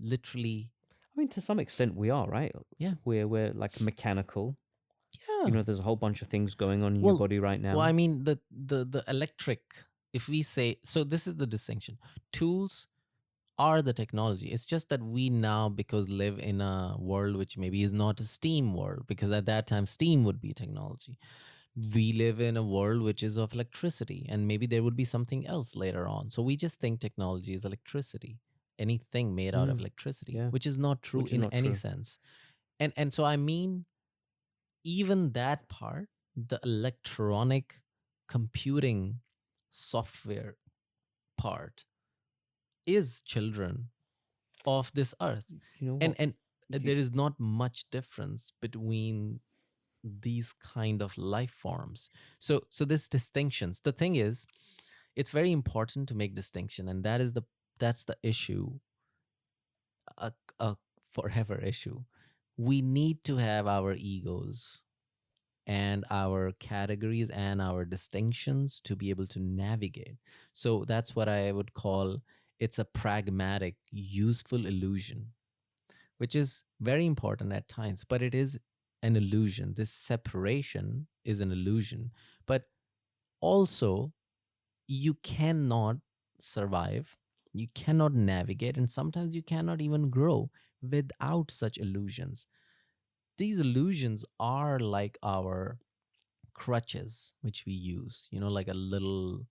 Literally, I mean, to some extent, we are, right? yeah, We're like mechanical. yeah. There's a whole bunch of things going on in your Well, body right well, I now. mean the electric. If we say so, this is the distinction. Tools are the technology. It's just that we now, because live in a world which maybe is not a steam world, because at that time steam would be technology. We live in a world which is of electricity, and maybe there would be something else later on. So we just think technology is electricity, anything made out of Mm, electricity, yeah, which is not true which is in not any true. sense. And so I mean, even that part, the electronic computing software part, is children of this earth. You know and what? and You, there is not much difference between these kind of life forms. So this distinctions, the thing is, it's very important to make distinction, and that's the issue, a forever issue. We need to have our egos and our categories and our distinctions to be able to navigate. So that's what I would call, it's a pragmatic, useful illusion, which is very important at times, but it is an illusion. This separation is an illusion. But also, you cannot survive, you cannot navigate, and sometimes you cannot even grow without such illusions. These illusions are like our crutches, which we use, like a little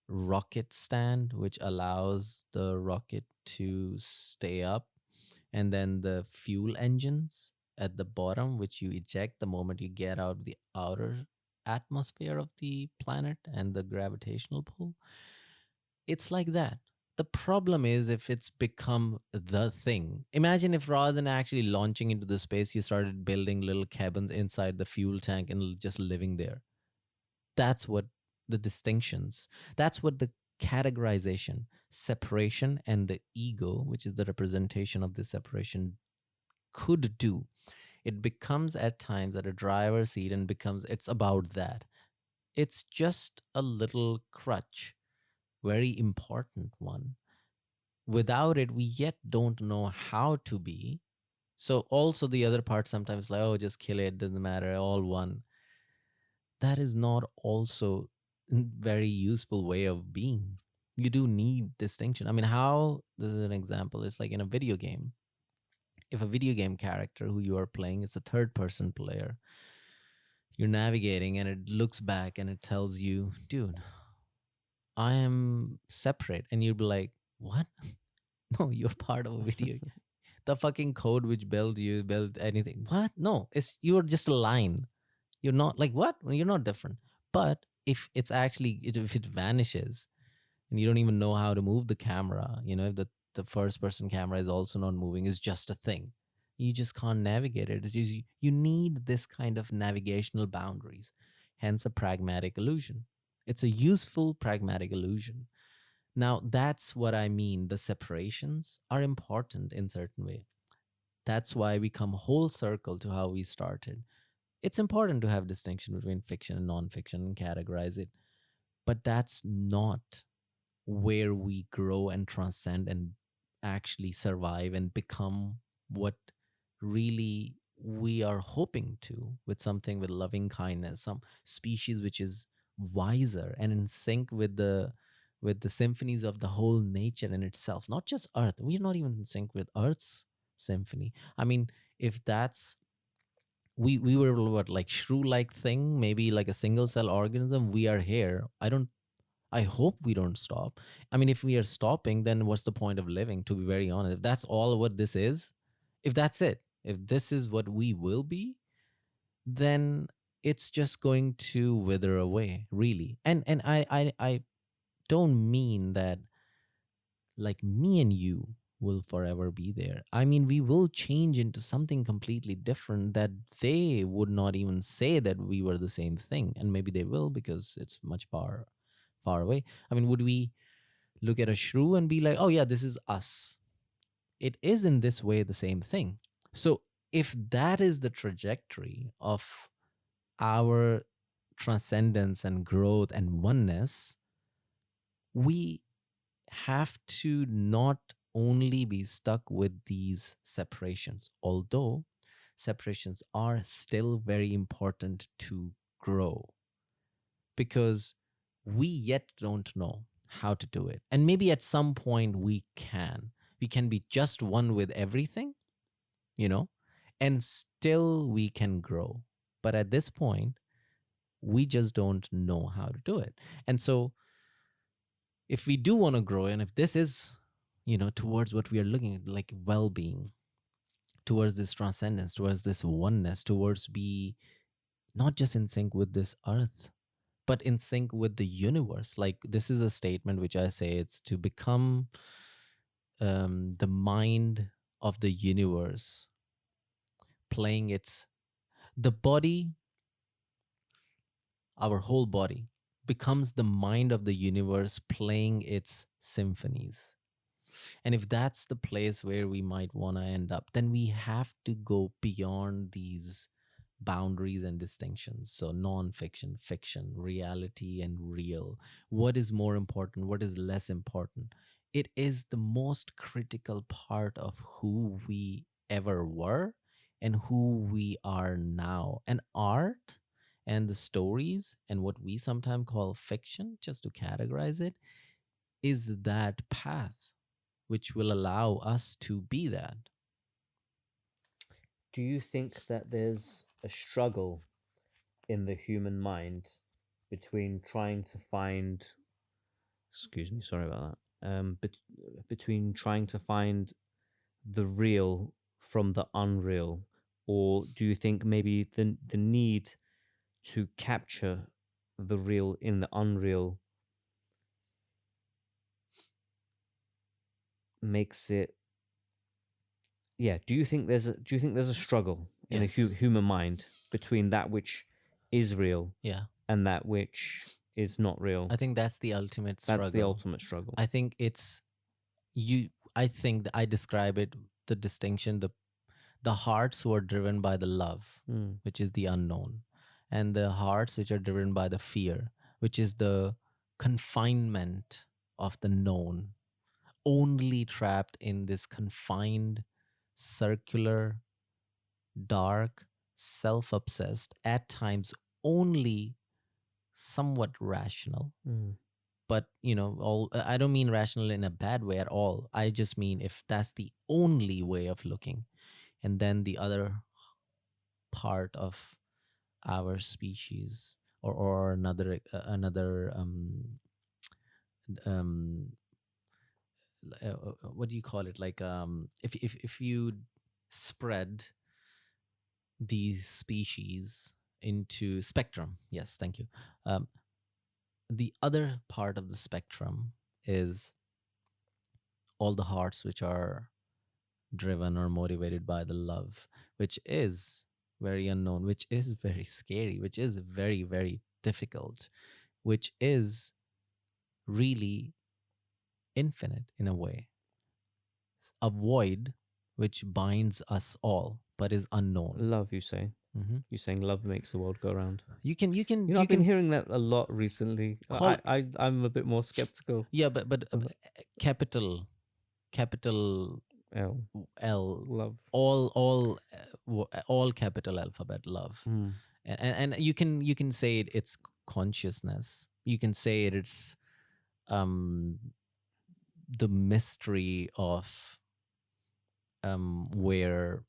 rocket stand, which allows the rocket to stay up, and then the fuel engines at the bottom, which you eject the moment you get out the outer atmosphere of the planet and the gravitational pull. It's like that. The problem is if it's become the thing. Imagine if rather than actually launching into the space, you started building little cabins inside the fuel tank and just living there. That's what the distinctions, that's what the categorization, separation, and the ego, which is the representation of this separation, could do. It becomes at times at a driver's seat and becomes, it's about that. It's just a little crutch, very important one. Without it, we yet don't know how to be. So also the other part sometimes like, oh, just kill it, doesn't matter, all one. That is not also a very useful way of being. You do need distinction. I mean, how, this is an example, it's like in a video game. If a video game character who you are playing is a third person player, you're navigating and it looks back and it tells you, dude, I am separate. And you'd be like, what? No, you're part of a video. The fucking code which built you, built anything. What? No, it's, you're just a line. You're not like, what? Well, you're not different. But if it's actually, if it vanishes and you don't even know how to move the camera, if the first person camera is also not moving, is just a thing. You just can't navigate it. It's just, you need this kind of navigational boundaries. Hence a pragmatic illusion. It's a useful pragmatic illusion. Now, that's what I mean. The separations are important in certain way. That's why we come whole circle to how we started. It's important to have distinction between fiction and non-fiction and categorize it, but that's not where we grow and transcend and actually survive and become what really we are hoping to, with something with loving kindness, some species which is wiser and in sync with the symphonies of the whole nature in itself, not just earth. We're not even in sync with earth's symphony. I mean, if that's we were what, like shrew like thing, maybe like a single cell organism, we are here. I hope we don't stop. I mean, if we are stopping, then what's the point of living, to be very honest? If that's all what this is, if that's it, if this is what we will be, then it's just going to wither away, really. And I don't mean that like me and you will forever be there. I mean, we will change into something completely different that they would not even say that we were the same thing. And maybe they will, because it's much far away. I mean, would we look at a shrew and be like, oh yeah, this is us? It is in this way the same thing. So if that is the trajectory of our transcendence and growth and oneness, we have to not only be stuck with these separations, although separations are still very important to grow, because we yet don't know how to do it. And maybe at some point we can. We can be just one with everything, you know, and still we can grow. But at this point, we just don't know how to do it. And so if we do want to grow, and if this is, towards what we are looking at, like well-being, towards this transcendence, towards this oneness, towards be not just in sync with this earth, but in sync with the universe. Like, this is a statement which I say, it's to become the mind of the universe, playing its the body, our whole body becomes the mind of the universe, playing its symphonies. And if that's the place where we might want to end up, then we have to go beyond these boundaries and distinctions. So, non-fiction, fiction, reality, and real. What is more important? What is less important? It is the most critical part of who we ever were and who we are now. And art and the stories and what we sometimes call fiction, just to categorize it, is that path which will allow us to be that. Do you think that there's a struggle in the human mind between trying to find, excuse me, sorry about that, between trying to find the real from the unreal? Or do you think maybe the need to capture the real in the unreal makes it, yeah, do you think there's a struggle in a Yes. human mind between that which is real Yeah. and that which is not real? I think that's the ultimate That's the struggle. ultimate struggle. I think it's you I think that I describe it, the distinction, the hearts who are driven by the love, Mm. which is the unknown, and the hearts which are driven by the fear, which is the confinement of the known, only trapped in this confined, circular, dark, self obsessed, at times only somewhat rational. Mm. But, all I don't mean rational in a bad way at all. I just mean if that's the only way of looking. And then the other part of our species, or another um what do you call it, like, if you spread these species into spectrum, yes, thank you, um the other part of the spectrum is all the hearts which are driven or motivated by the love, which is very unknown, which is very scary, which is very, very difficult. which is really infinite in a way, a void which binds us all but is unknown. Love, you say. Hmm. You're saying love makes the world go round. You can you can You know, you I've been can hearing that a lot recently. call, I'm a bit more skeptical yeah, but of capital L. L, Love. all capital alphabet love. Mm. And you can say it's consciousness. You can say it's um the mystery of where,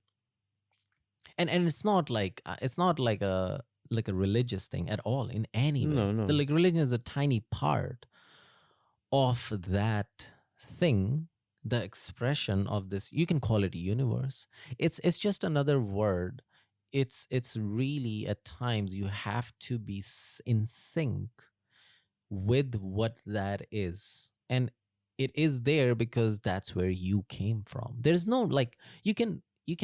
and it's not like a religious thing at all in any No, way. The no. like religion is a tiny part of that thing, the expression of this. You can call it universe. It's just another word. It's really at times you have to be in sync with what that is, and it is there because that's where you came from. There's no like, you can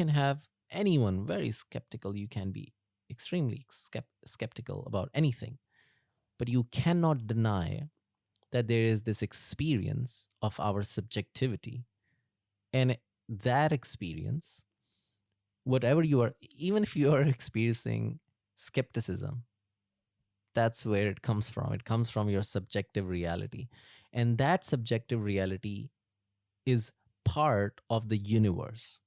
have anyone very skeptical, you can be extremely skeptical about anything, but you cannot deny that there is this experience of our subjectivity. And that experience, whatever you are, even if you are experiencing skepticism, that's where it comes from. It comes from your subjective reality. And that subjective reality is part of the universe.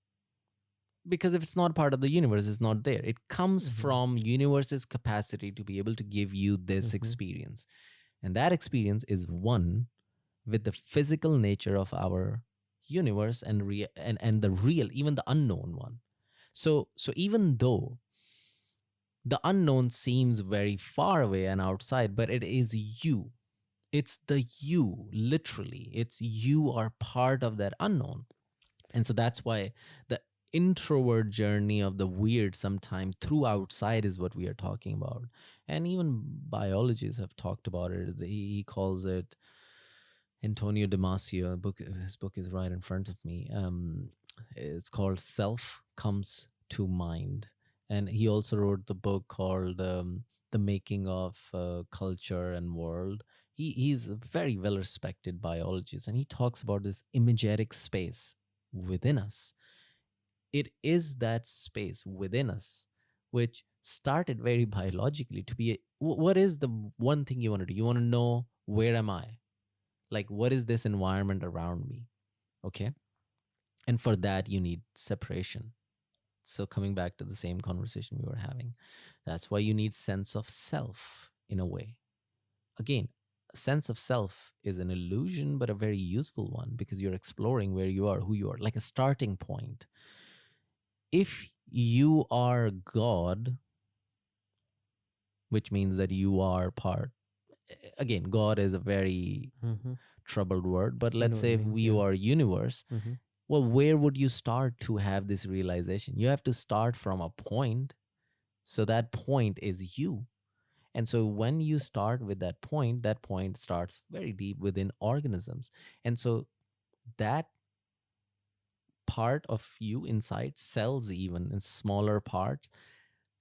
Because if it's not part of the universe, it's not there. It comes Mhm. from universe's capacity to be able to give you this Mhm. experience. And that experience is one with the physical nature of our universe, and the real, even the unknown one. So even though the unknown seems very far away and outside, but it is you. It's the you, literally. It's you are part of that unknown. And so that's why the introvert journey of the weird sometime through outside is what we are talking about. And even biologists have talked about it. He calls it Antonio Damasio. His book is right in front of me. It's called Self Comes to Mind. And he also wrote the book called The Making of Culture and World. He's a very well respected biologist, and he talks about this imagetic space within us. It is that space within us which started very biologically to be what is the one thing you want to do? You want to know, where am I? Like, what is this environment around me? Okay. And for that you need separation. So coming back to the same conversation we were having, that's why you need sense of self in a way. Again, a sense of self is an illusion, but a very useful one, because you're exploring where you are, who you are, like a starting point. If you are God, which means that you are part, again, God is a very Mhm. troubled word, but I let's know what say you if mean. we Yeah. are universe, Mhm. well, where would you start to have this realization? You have to start from a point. So that point is you. And so when you start with that point starts very deep within organisms. And so that part of you inside cells, even in smaller parts,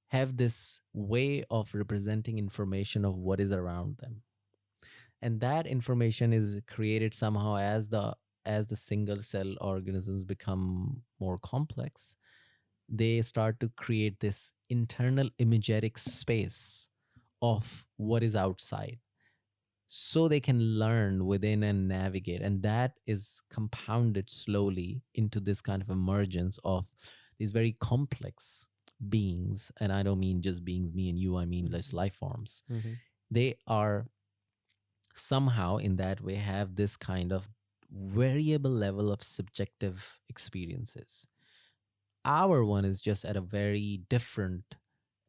have this way of representing information of what is around them. And that information is created somehow as the single cell organisms become more complex. They start to create this internal imagetic space of what is outside, so they can learn within and navigate. And that is compounded slowly into this kind of emergence of these very complex beings. And I don't mean just beings, me and you, I mean just life forms. Mhm. They are somehow in that way have this kind of variable level of subjective experiences. Our one is just at a very different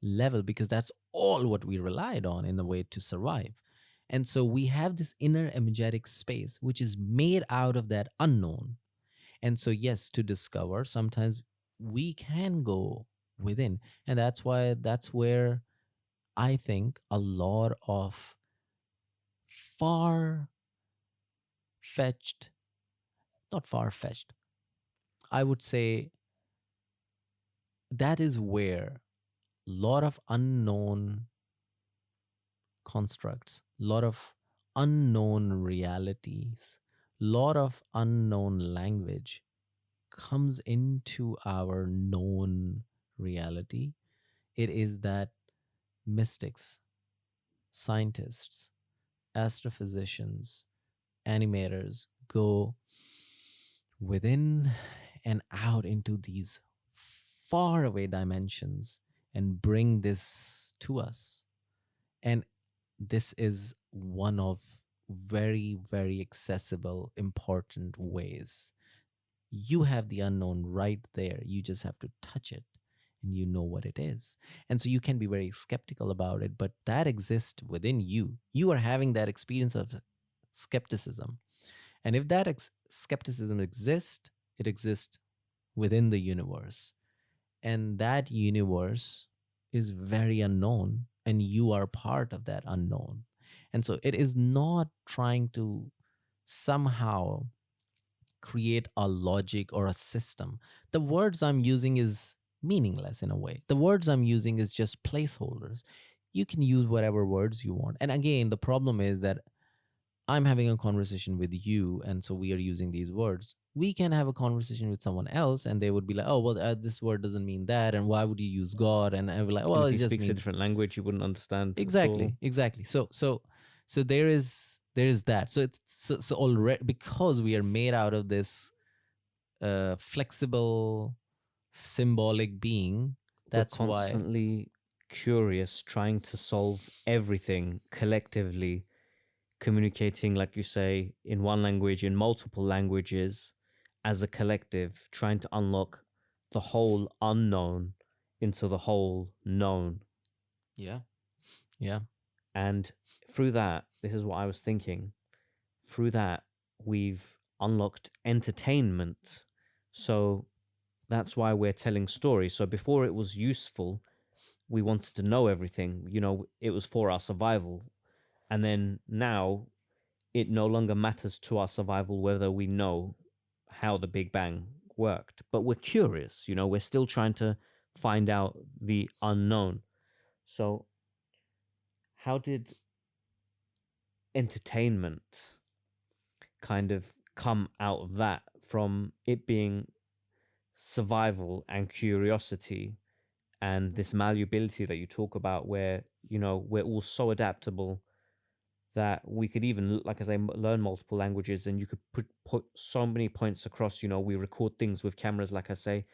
level, because that's all what we relied on in a way to survive. And so we have this inner energetic space which is made out of that unknown. And so, yes, to discover, sometimes we can go within. And that's where I think a lot of far fetched, not far fetched, I would say that is where a lot of unknown constructs lot of unknown realities, lot of unknown language comes into our known reality. It is that mystics, scientists, astrophysicians, animators go within and out into these faraway dimensions and bring this to us. And this is one of very, very accessible, important ways. You have the unknown right there. You just have to touch it and you know what it is. And so you can be very skeptical about it, but that exists within you. You are having that experience of skepticism. And if that skepticism exists, it exists within the universe. And that universe is very unknown, and you are part of that unknown. And so it is not trying to somehow create a logic or a system. The words I'm using is meaningless in a way. The words I'm using is just placeholders. You can use whatever words you want. And again, the problem is that I'm having a conversation with you, and so we are using these words. We can have a conversation with someone else, and they would be like, "Oh, well, this word doesn't mean that, and why would you use God?" And I would be like, And "Well, if it he just speaks a means different language, you wouldn't understand at all. exactly, exactly." So there is that. So it's so already because we are made out of this flexible, symbolic being. We're That's why, constantly curious, trying to solve everything collectively, communicating, like you say, in one language, in multiple languages, as a collective, trying to unlock the whole unknown into the whole known. yeah, yeah, And through that, this is what I was thinking. Through that, we've unlocked entertainment. So that's why we're telling stories. So before it was useful, we wanted to know everything. It was for our survival. And then now it no longer matters to our survival whether we know how the Big Bang worked. But we're curious, we're still trying to find out the unknown. So, how did entertainment kind of come out of that from it being survival and curiosity and this malleability that you talk about where we're all so adaptable that we could even, like I say, learn multiple languages, and you could put so many points across. We record things with cameras, like I say,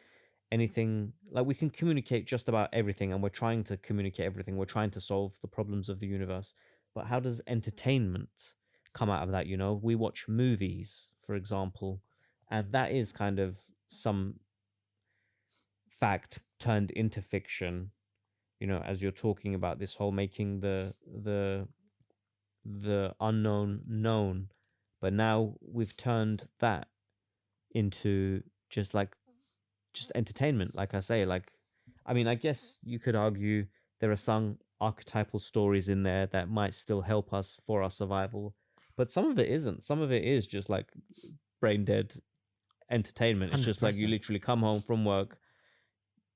anything, like we can communicate just about everything, and we're trying to communicate everything. We're trying to solve the problems of the universe. But how does entertainment come out of that? We watch movies, for example, and that is kind of some fact turned into fiction. As you're talking about this whole making the unknown known, but now we've turned that into just like just entertainment, like I say. Like, I mean, I guess you could argue there are some archetypal stories in there that might still help us for our survival, but some of it isn't. Some of it is just like brain dead entertainment. It's just like you 100%. literally come home from work,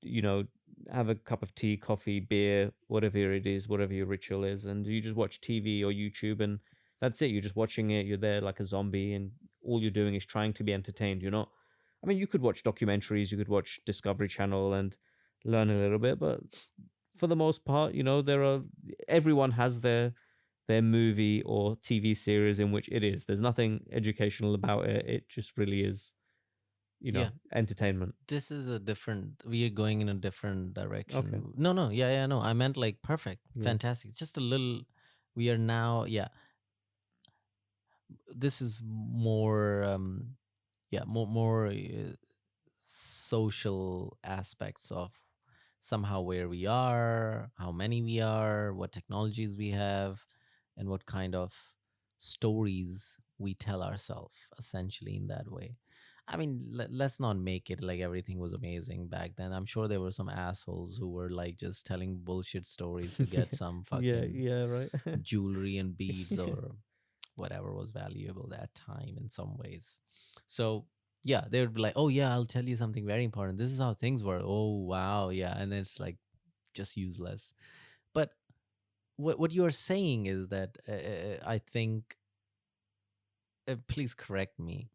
you know, have a cup of tea, coffee, beer, whatever it is, whatever your ritual is, and you just watch TV or YouTube, and that's it. You're just watching it. You're there like a zombie, and all you're doing is trying to be entertained. You're not. I mean, you could watch documentaries, you could watch Discovery Channel and learn a little bit, but for the most part, everyone has their movie or TV series in which it is. There's nothing educational about it. It just really is, Yeah, entertainment. this is a different, we are going in a different Okay. direction. No, yeah, no, I meant like perfect, Yeah. fantastic, just a little. We are now, yeah, this is more yeah, more social aspects of somehow where we are, how many we are, what technologies we have, and what kind of stories we tell ourselves essentially in that way. I mean, let's not make it like everything was amazing back then. I'm sure there were some assholes who were like just telling bullshit stories to get some Yeah, fucking yeah, right. jewelry and beads or whatever was valuable that time in some ways. So yeah, they would be like, "Oh yeah, I'll tell you something very important. This is how things work." Oh wow, yeah, and then it's like just useless. But what you are saying is that I think, please correct me,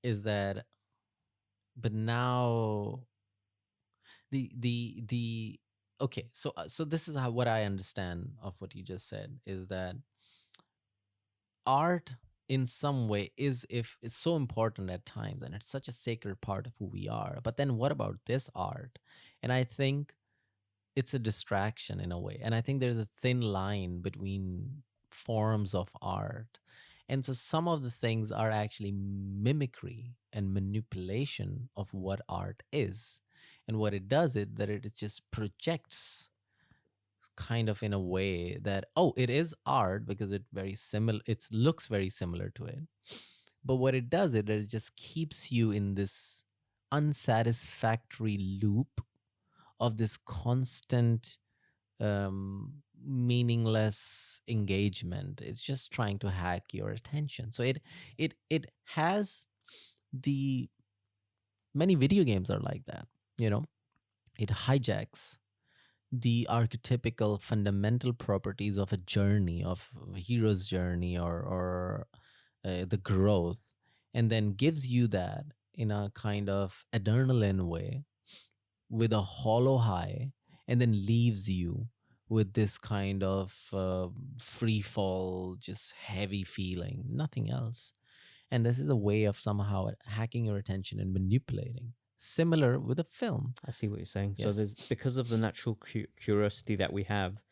is that, but now the okay, so so this is how what I understand of what you just said is that art in some way is, if it's so important at times and it's such a sacred part of who we are, but then what about this art? And I think it's a distraction in a way. And I think there's a thin line between forms of art. And so some of the things are actually mimicry and manipulation of what art is. And what it does it that it just projects kind of in a way that, oh, it is art because it very similar, it looks very similar to it. But what it does it just keeps you in this unsatisfactory loop of this constant meaningless engagement. It's just trying to hack your attention. So it has the many video games are like that. You know, it hijacks the archetypical fundamental properties of a journey, of a hero's journey, or the growth, and then gives you that in a kind of adrenaline way with a hollow high, and then leaves you with this kind of free fall, just heavy feeling, nothing else. And this is a way of somehow hacking your attention and manipulating. Similar with a film. I see what you're saying. So Yes. there's, because of the natural curiosity that we have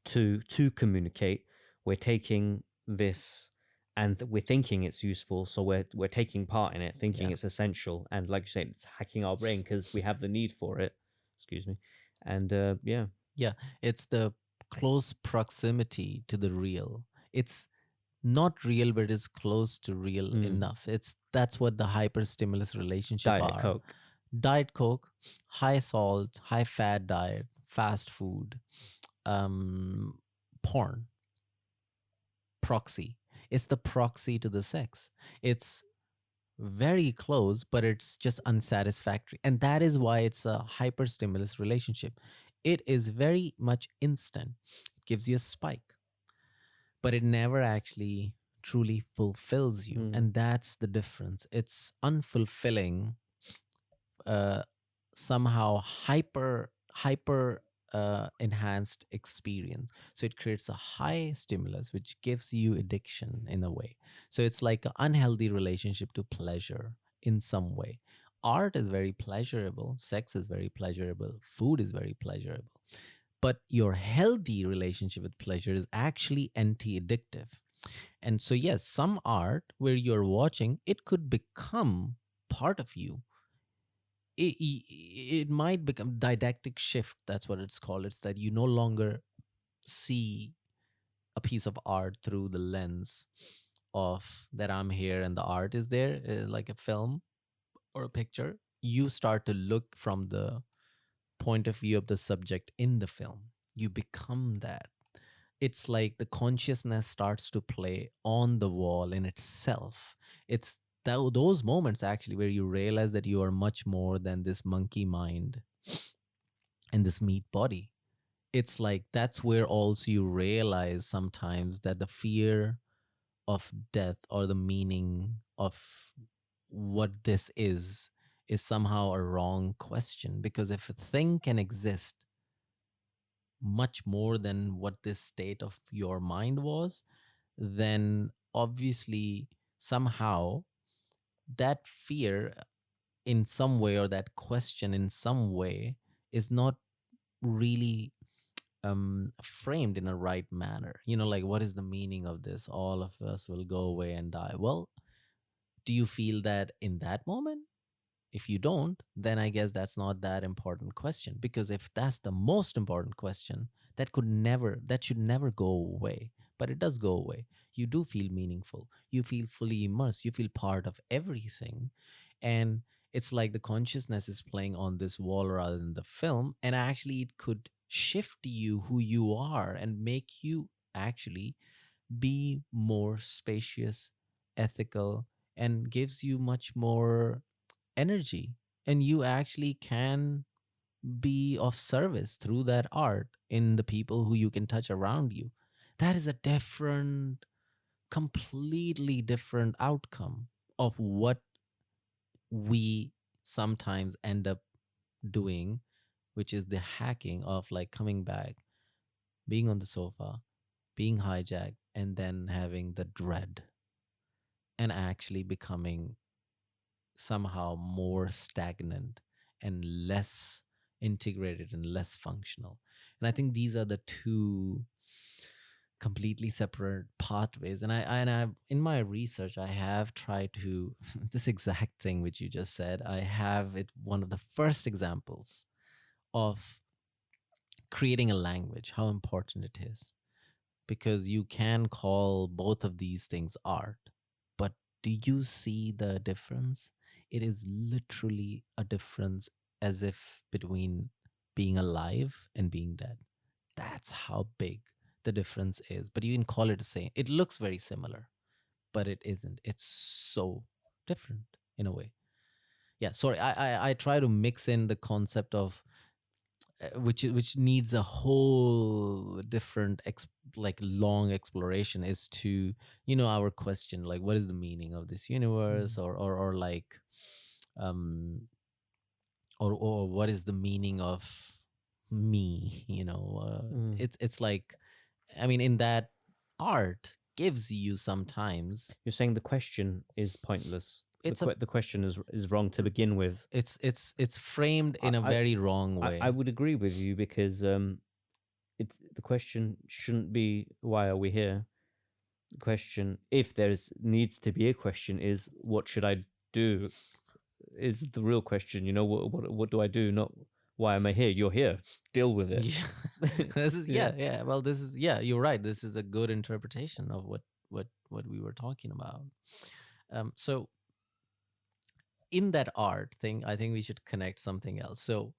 to communicate, we're taking this and we're thinking it's useful. So we're taking part in it, thinking Yeah. it's essential, and like you said, it's hacking our brain because we have the need for it. Excuse me. And yeah, Yeah. It's the close proximity to the real. It's not real, but it's close to real mm, enough. It's That's what the hyper stimulus relationship Diet are. Coke. Diet Coke, high salt, high fat diet, fast food, um, porn, proxy. It's the proxy to the sex. It's very close, but it's just unsatisfactory. And that is why it's a hyper stimulus relationship. It is very much instant, it gives you a spike, but it never actually truly fulfills you. Mm, And that's the difference. It's unfulfilling, uh, somehow hyper enhanced experience. So it creates a high stimulus which gives you addiction in a way. So it's like an unhealthy relationship to pleasure in some way. Art is very pleasurable, sex is very pleasurable, food is very pleasurable, but your healthy relationship with pleasure is actually anti-addictive. And so yes, some art where you're watching it could become part of you. It might become didactic shift, that's what it's called. It's that you no longer see a piece of art through the lens of that I'm here and the art is there, like a film or a picture. You start to look from the point of view of the subject in the film. You become that. It's like the consciousness starts to play on the wall in itself. It's those moments actually where you realize that you are much more than this monkey mind and this meat body. It's like that's where also you realize sometimes that the fear of death or the meaning of what this is somehow a wrong question, because if a thing can exist much more than what this state of your mind was, then obviously somehow that fear in some way, or that question in some way, is not really framed in a right manner. You know, like, what is the meaning of this? All of us will go away and die. Well, do you feel that in that moment? If you don't, then I guess that's not that important question, because if that's the most important question, that should never go away. But it does go away. You do feel meaningful. You feel fully immersed. You feel part of everything. And it's like the consciousness is playing on this wall rather than the film. And actually, it could shift you who you are and make you actually be more spacious, ethical, and gives you much more energy. And you actually can be of service through that art in the people who you can touch around you. That is a different, completely different outcome of what we sometimes end up doing, which is the hacking of like coming back, being on the sofa, being hijacked, and then having the dread and actually becoming somehow more stagnant and less integrated and less functional. And I think these are the two completely separate pathways. And I in my research I have tried to this exact thing which you just said. I have it one of the first examples of creating a language, how important it is, because you can call both of these things art. But do you see the difference? It is literally a difference as if between being alive and being dead. That's how big the difference is. But you can call it the same. It looks very similar, but it isn't. It's so different in a way. Yeah, sorry. I try to mix in the concept of which needs a whole different like long exploration, is to, you know, our question like what is the meaning of this universe, Mm. or like um or what is the meaning of me, you know. Mm. It's like, I mean, in that art gives you sometimes, You're saying the question is pointless. it's a The question is wrong to begin with. it's framed I in a I, very wrong I way. would agree with you because it's the question shouldn't be why are we here. The question, if there's needs to be a question, is what should I do? Is the real question. You know, what do I do? Not why am I here? You're here. Deal with it. Yeah. This is, Yeah. yeah, well, this is, yeah, you're right, this is a good interpretation of what we were talking about. So in that art thing, I think we should connect something else. So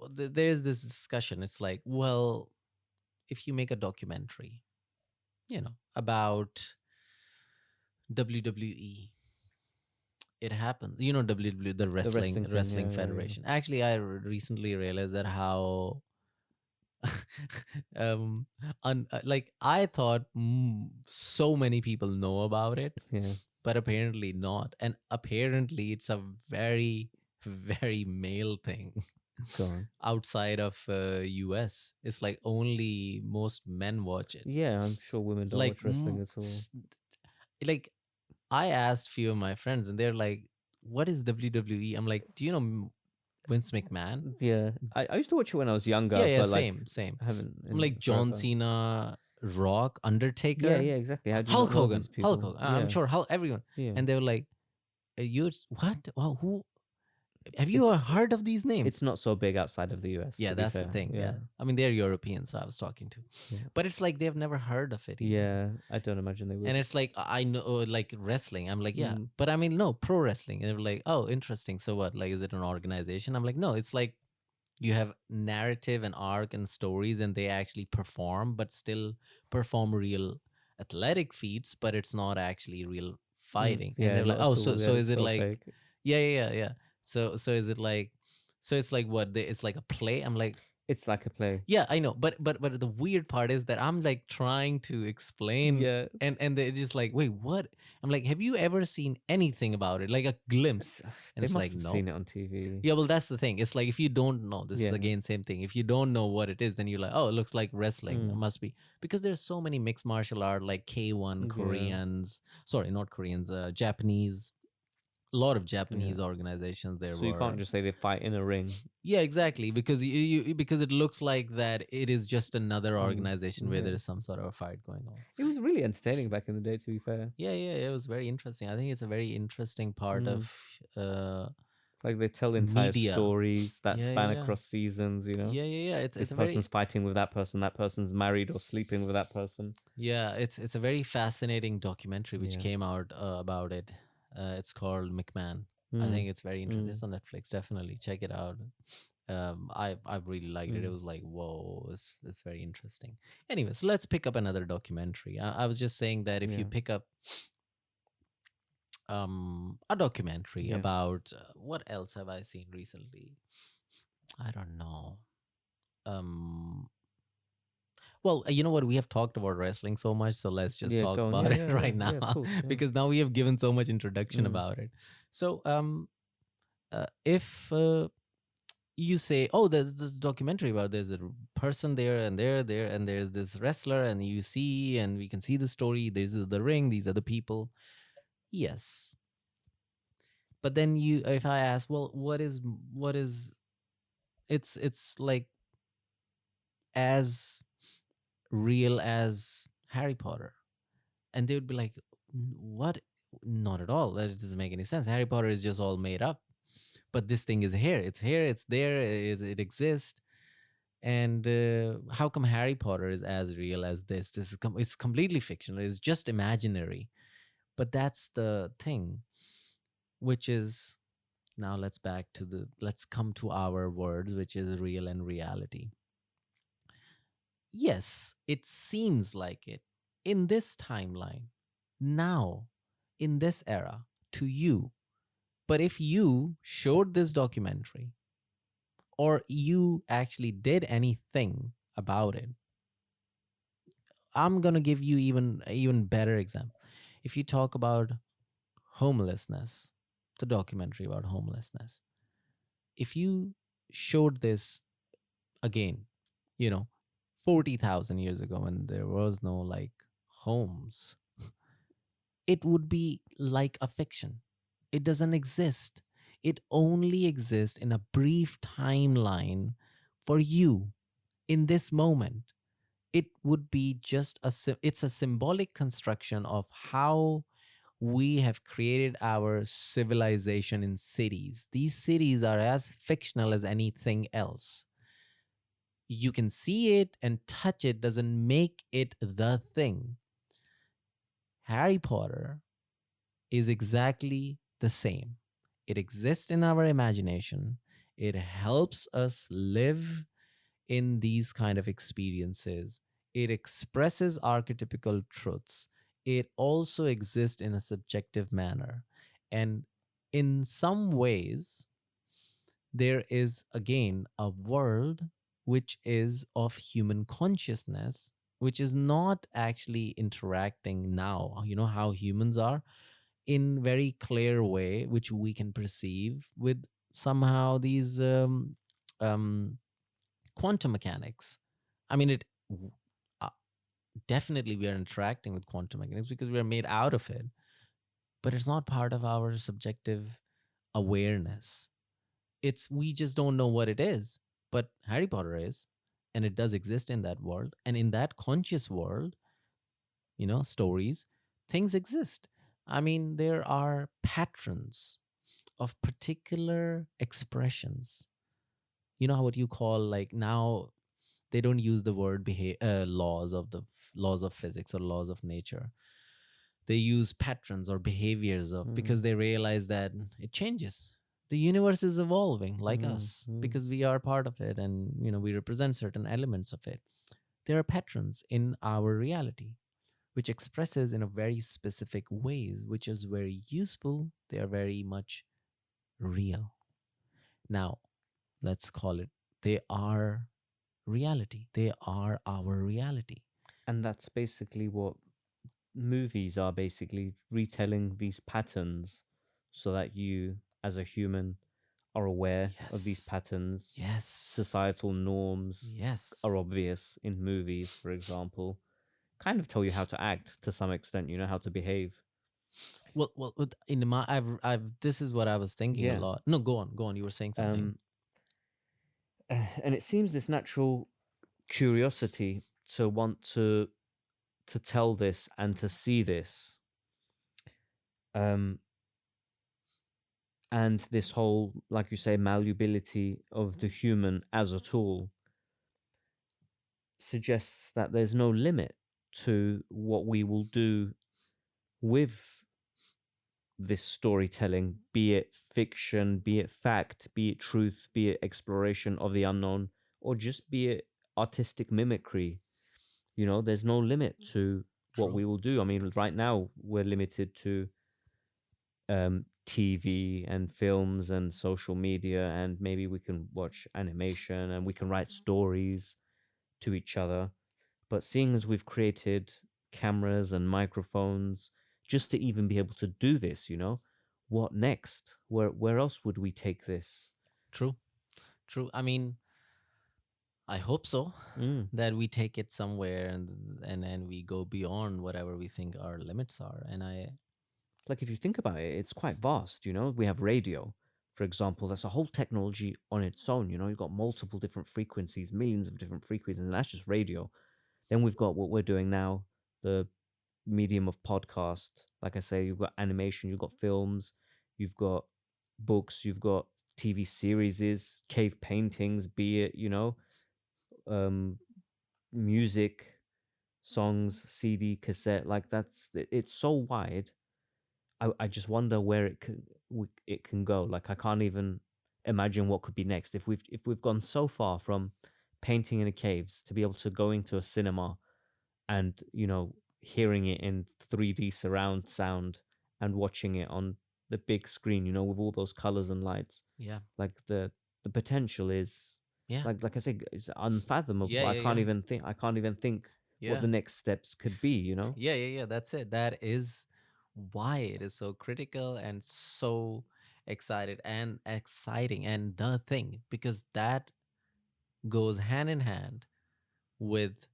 there's this discussion. It's like, well, if you make a documentary, you know, about WWE, it happens, you know, WWE, the The wrestling thing. wrestling Yeah, yeah, yeah. federation. Actually, I recently realized that how um like I thought, so many people know about it, Yeah. but apparently not. And apparently it's a very very male thing. Go on. Outside of US, it's like only most men watch it. Yeah, I'm sure women don't Like watch wrestling at all. like I asked few of my friends and they're like, what is WWE? I'm like, do you know Vince McMahon? Yeah, I used to watch it when I was Yeah, younger, yeah, but like same. I haven't I'm in like John forever. Cena, Rock, Yeah, Undertaker, yeah, exactly. How do you not Hulk know these Hogan, Hulk people? Hogan. I'm Yeah, sure Hulk, everyone. yeah. And they were like, "You what? Wow, who? Have you It's heard of these names?" it's not so big outside of the US, Yeah, to be that's the fair. thing. Yeah, Yeah, I mean they're Europeans, so I was talking to, yeah, but it's like they've never heard of it even. yeah. I don't imagine they And would. it's like, I know, like wrestling. I'm like, yeah, Mm, but I mean, no, pro wrestling. And they're like, oh, interesting. So what? Like, is it an organization? I'm like, no, it's like you have narrative and arc and stories, and they actually perform, but still perform real athletic feats, but it's not actually real fighting. And yeah, they're like, not oh, at all. Yeah, so is it's it so like, fake. yeah. So is it like, so it's like what? It's like a play. I'm like, It's like a play. yeah, I know, but the weird part is that I'm like trying to explain, Yeah, and they're just like, wait, what? I'm like, have you ever seen anything about it, like a glimpse? And they it's must like, have no. seen it on TV. Yeah, well, that's the thing. It's like if you don't know, this is Yeah. again same thing. If you don't know what it is, then you're like, oh, it looks like wrestling. It Mm, must be, because there's so many mixed martial art, like K1 yeah, Koreans. Sorry, not Koreans. Japanese. A lot of yeah. Japanese organizations there So you can't were. just say they fight in a ring. Yeah, exactly. Because because it looks like that it is just another organization where there Yeah. is some sort of a fight going on. It was really entertaining back in the day, to be fair. Yeah, yeah, it was very interesting. I think it's a very interesting part Mm. of uh Like they tell entire media. stories that Yeah, span yeah, across seasons, you know? yeah. It's This a very, person's fighting with that person's married or sleeping with that person. yeah, it's a very fascinating documentary which Yeah. came out about it. It's called McMahon. I Mm. think it's very interesting. Mm. It's on Netflix. Definitely check it out. I've really liked it. It Mm. was like, whoa, it's very interesting. Anyway, so let's pick up another documentary. I was just saying that if you Yeah. pick up a documentary Yeah. about what else have I seen recently? I don't know. Um, well, you know what? We have talked about wrestling so much, so let's just Yeah, talk go on. about Yeah, it yeah, yeah, right now yeah. Of course. Yeah. because now we have given so much introduction Mm. about it. So, if you say, "Oh, there's this documentary about there's a person there and there, and there's this wrestler, and you see, and we can see the story. This is the ring. These are the people." Yes, but then if I ask, well, what is it's like as real as Harry Potter, and they would be like, What? Not at all. That doesn't make any sense. Harry Potter is just all made up. But this thing is here. It's here. It's there. It exists." And how come Harry Potter is as real as this? It's completely fictional. It's just imaginary. But that's the thing, which is now let's come to our words, which is real and reality. Yes, it seems like it in this timeline, now, in this era, to you. But if you showed this documentary or you actually did anything about it, I'm going to give you even better example. If you talk about homelessness, the documentary about homelessness, if you showed this again, you know, 40,000 years ago when there was no like homes, it would be like a fiction. It doesn't exist. It only exists in a brief timeline for you in this moment. It would be just it's a symbolic construction of how we have created our civilization in cities. These cities are as fictional as anything else. You can see it and touch it doesn't make it the thing. Harry Potter is exactly the same. It exists in our imagination. It helps us live in these kind of experiences. It expresses archetypical truths. It also exists in a subjective manner. And in some ways, there is again a world which is of human consciousness, which is not actually interacting now. You know how humans are in very clear way, which we can perceive with somehow these um, quantum mechanics. I mean, uh, definitely we are interacting with quantum mechanics because we are made out of it, but it's not part of our subjective awareness. It's we just don't know what it is, but Harry Potter is, and it does exist in that world, and in that conscious world, stories, things exist. I mean, there are patterns of particular expressions. You know how what you call like now they don't use the word laws of laws of physics or laws of nature. They use patterns or behaviors of Mm. because they realize that it changes. The universe is evolving like Mm. us Mm. because we are part of it, and we represent certain elements of it. There are patterns in our reality which expresses in a very specific ways, which is very useful. They are very much real. Now, let's call it, they are reality. They are our reality. And that's basically what movies are, basically retelling these patterns so that you, as a human, are aware of these Yes. patterns. Yes. Societal norms are Yes. obvious in movies, for example, kind of tell you how to act to some extent, you know, how to behave. Well, in my, this is what I was thinking a Yeah. lot. No, go on, go on. You were saying something. Um, and it seems this natural curiosity to want to tell this and to see this, um, and this whole, like you say, malleability of the human as a tool suggests that there's no limit to what we will do with this storytelling, be it fiction, be it fact, be it truth, be it exploration of the unknown, or just be it artistic mimicry. You know, there's no limit to what True. we will do. I mean, right now we're limited to TV and films and social media, and maybe we can watch animation and we can write stories to each other. But seeing as we've created cameras and microphones just to even be able to do this, what next? Where else would we take this? True, true. I mean, I hope so, Mm. that we take it somewhere, and we go beyond whatever we think our limits are. And I Like if you think about it, it's quite vast, We have radio, for example, that's a whole technology on its own, You've got multiple different frequencies, millions of different frequencies, and that's just radio. Then we've got what we're doing now, the medium of podcast. Like I say, you've got animation, you've got films, you've got books, you've got TV series, cave paintings, be it, um, music, songs, CD, cassette. Like it's so wide. I just wonder where it can go. Like I can't even imagine what could be next. If we've gone so far from painting in the caves to be able to go into a cinema and hearing it in 3D surround sound and watching it on the big screen, with all those colors and lights. Yeah, Like the potential is yeah, like I said, it's yeah, unfathomable. I yeah, can't yeah, even think. I can't even think what yeah, the next steps could be. yeah, yeah, yeah. That's it. That is why it is so critical and so excited and exciting, and the thing, because that goes hand in hand with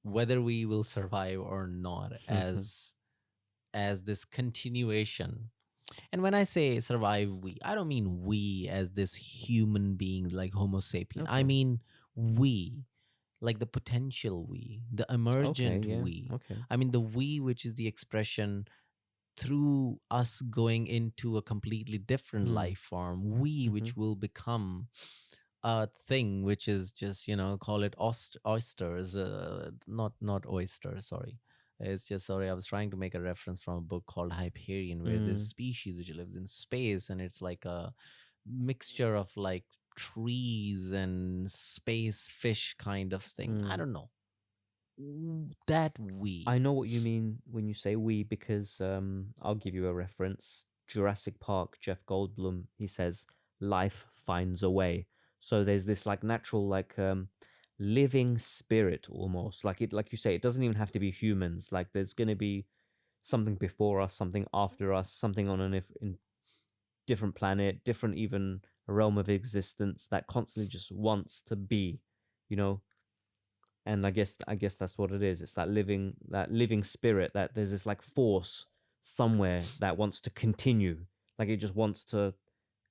whether we will survive or not, as this continuation. And when I say survive, I don't mean we as this human being like Homo sapien. I Okay. mean we, like the potential we, the Okay. emergent Yeah. we. Okay. I mean the we, which is the expression through us going into a completely different Mm. life form. We, Mm-hmm. which will become a thing, which is just, call it oysters, not oysters. Sorry, it's just, sorry. I was trying to make a reference from a book called Hyperion, where this Mm. species which lives in space, and it's like a mixture of like trees and space fish kind of thing. I Mm. don't know. That I we. know what you mean when you say we because I'll give you a reference. Jurassic Park, Jeff Goldblum, he says life finds a way. So there's this like natural like living spirit almost. Like you say, it doesn't even have to be humans. Like there's going to be something before us, something after us, something on in different planet, different even realm of existence that constantly just wants to be, you know, and I guess that's what it is. It's that living spirit that there's this like force somewhere that wants to continue, like it just wants to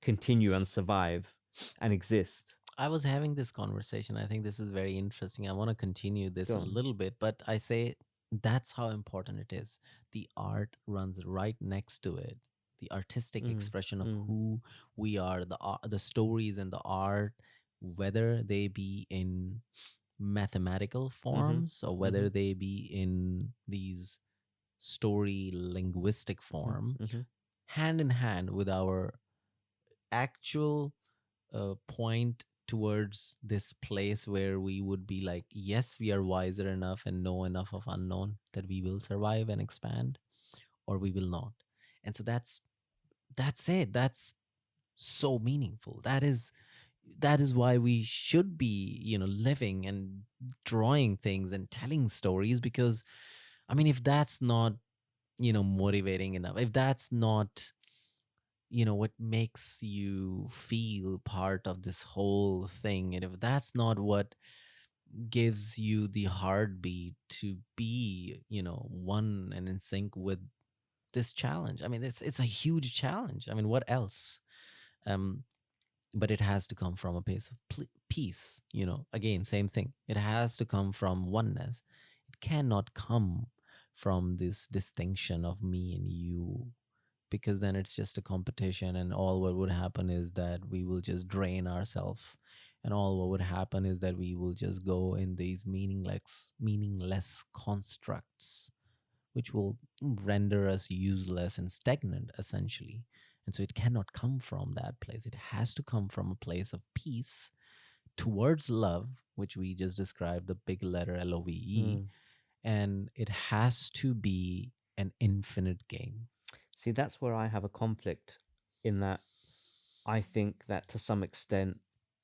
continue and survive and exist. I was having this conversation. I think this is very interesting. I want to continue this Go a on. little bit, but I say that's how important it is. The art runs right next to it. The artistic Mm, expression of mm, who we are, the stories and the art, whether they be in mathematical mm-hmm, forms or mm-hmm, whether they be in these story linguistic mm-hmm, form, mm-hmm, hand in hand with our actual point towards this place where we would be like, yes, we are wiser enough and know enough of unknown that we will survive and expand, or we will not. And so that's it. That's so meaningful. That is why we should be, living and drawing things and telling stories, because I mean, if that's not, motivating enough, if that's not, what makes you feel part of this whole thing, and if that's not what gives you the heartbeat to be, one and in sync with this challenge. I mean, it's a huge challenge. I mean, what else? um but it has to come from a place of peace. Again, same thing, it has to come from oneness. It cannot come from this distinction of me and you, because then it's just a competition, and all what would happen is that we will just drain ourselves, and all what would happen is that we will just go in these meaningless constructs, which will render us useless and stagnant essentially. And so it cannot come from that place. It has to come from a place of peace towards love, which we just described, the big letter LOVE. mm. And it has to be an infinite game. See, that's where I have a conflict in that I think that to some extent,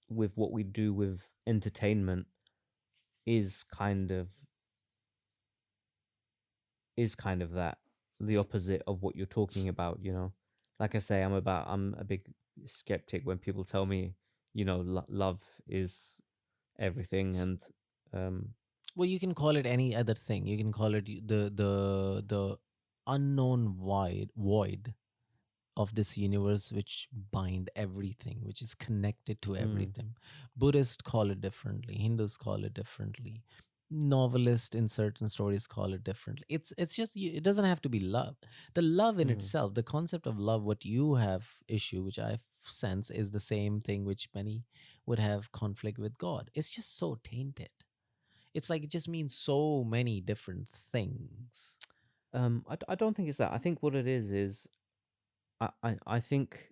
with what we do with entertainment, is kind of is kind of that the opposite of what you're talking about. Like I say, I'm a big skeptic when people tell me, love is everything, and um, Well, you can call it any other thing. You can call it the unknown void of this universe which bind everything, which is connected to mm, everything. Buddhists call it differently, Hindus call it differently, novelists in certain stories call it differently. It's just it doesn't have to be love. The love in mm. itself, the concept of love, what you have issue, which I sense is the same thing which many would have conflict with God. It's just so tainted. It's like it just means so many different things. I don't think it's that. I think what it is I think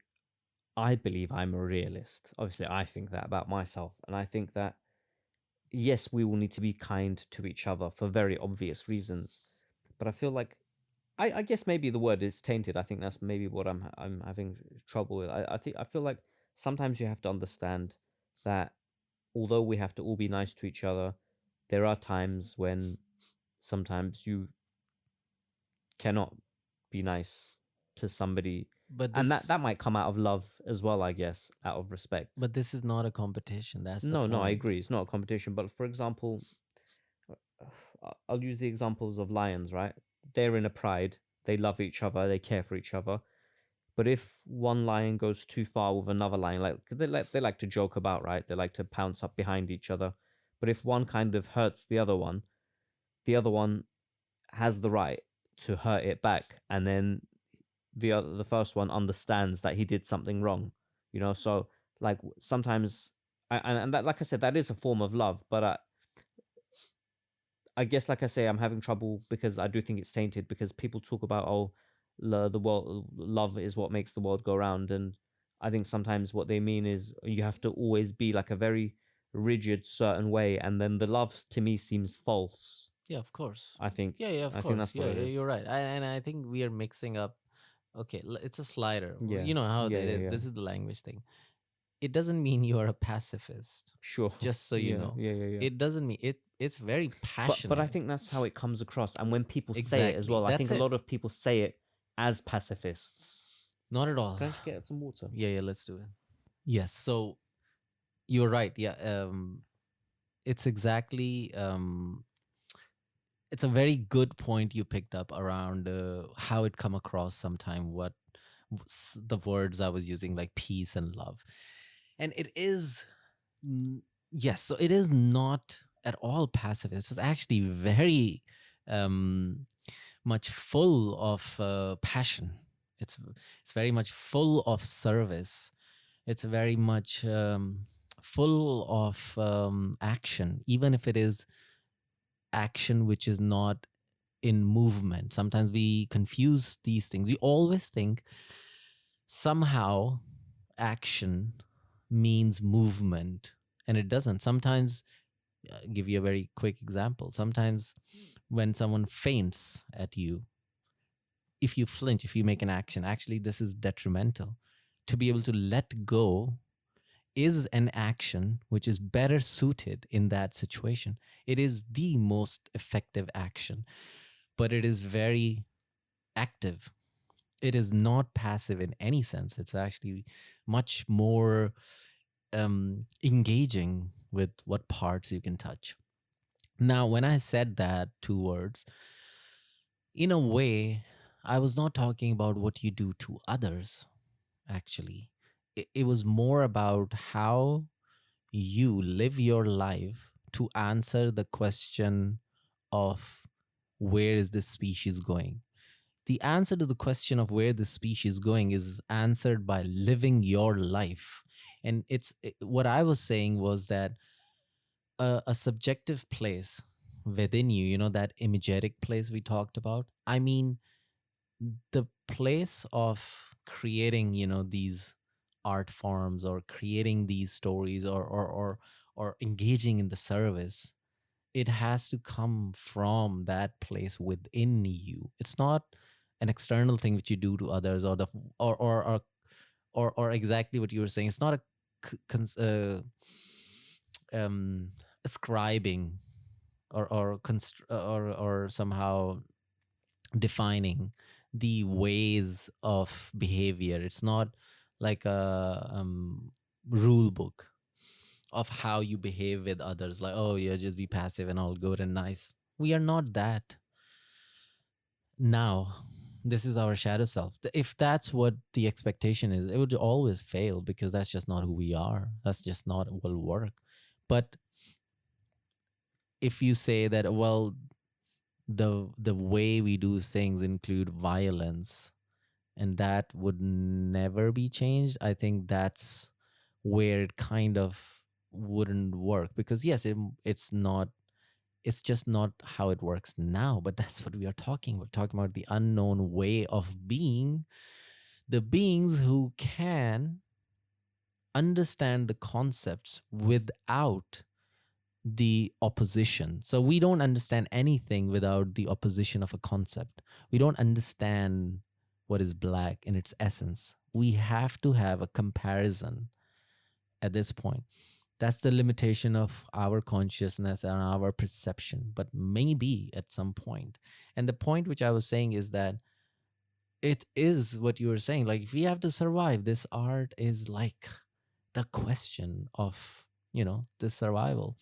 I believe I'm a realist. Obviously, I think that about myself, and I think that yes, we will need to be kind to each other for very obvious reasons. But I feel like I guess maybe the word is tainted. I think that's maybe what I'm having trouble with. I feel like sometimes you have to understand that although we have to all be nice to each other, there are times when sometimes you cannot be nice to somebody, But and that this that might come out of love as well, I guess, out of respect. but this is not a competition. That's the No, I point. agree. It's not a competition, but for example, I'll use the examples of lions, right? They're in a pride. They love each other. They care for each other. But if one lion goes too far with another lion, like they like to joke about, right? They like to pounce up behind each other. But if one kind of hurts the other one has the right to hurt it back, and then the first one understands that he did something wrong. So like sometimes, and that, like I said, that is a form of love, but I guess, like I say, I'm having trouble because I do think it's tainted because people talk about, oh, the world, love is what makes the world go round, and I think sometimes what they mean is you have to always be like a very rigid certain way, and then the love to me seems false. Yeah, of course. I think Yeah, of I think course. that's what Yeah, it you're is. right. And I think we are mixing up. Okay, it's a slider. Yeah, You know how yeah, that yeah, is. yeah. This is the language thing. It doesn't mean you are a pacifist. Sure. Just so you Yeah, know, yeah, yeah, yeah. it doesn't mean it. It's very But I passionate. think that's how it comes across, and when people say it as Exactly. well, I think That's a it. lot of people say it as pacifists. Not at all. Can I just get some water? Yeah, let's do it. Yes. So you're right. Yeah. It's exactly. It's a very good point you picked up around how it come across sometime. What the words I was using, like peace and love, and it is yes. So it is not at all passive. It's actually very um, much full of passion. It's it's very much full of service. It's very much full of action, even if it is action which is not in movement. Sometimes we confuse these things. We always think somehow action means movement, and it doesn't. Sometimes, give you a very quick example. Sometimes when someone faints at you, if you flinch, if you make an action, actually, this is detrimental. To be able to let go is an action which is better suited in that situation. It is the most effective action, but it is very active. It is not passive in any sense. It's actually much more engaging with what parts you can touch. Now, when I said that two words, in a way, I was not talking about what you do to others, actually. It was more about how you live your life to answer the question of where is this species going. The answer to the question of where the species is going is answered by living your life. And what I was saying was that a subjective place within you, that imagetic place we talked about, I mean, the place of creating, these art forms or creating these stories or engaging in the service, it has to come from that place within you. It's not an external thing which you do to others, or the or exactly what you were saying. It's not a um, ascribing or somehow defining the ways of behavior. It's not like a rule book of how you behave with others, like, oh yeah, just be passive and all good and nice. We are not that now. This is our shadow self. If that's what the expectation is, it would always fail, because that's just not who we are. That's just not will work. But if you say that, well, the way we do things include violence, and that would never be changed, I think that's where it kind of wouldn't work. Because yes, it's just not how it works now, but that's what we are talking about. Talking about the unknown way of being, the beings who can understand the concepts without the opposition. So we don't understand anything without the opposition of a concept. We don't understand what is black in its essence. We have to have a comparison at this point. That's the limitation of our consciousness and our perception, but maybe at some point. And the point which I was saying is that it is what you were saying. Like, if we have to survive, this art is like the question of, the survival.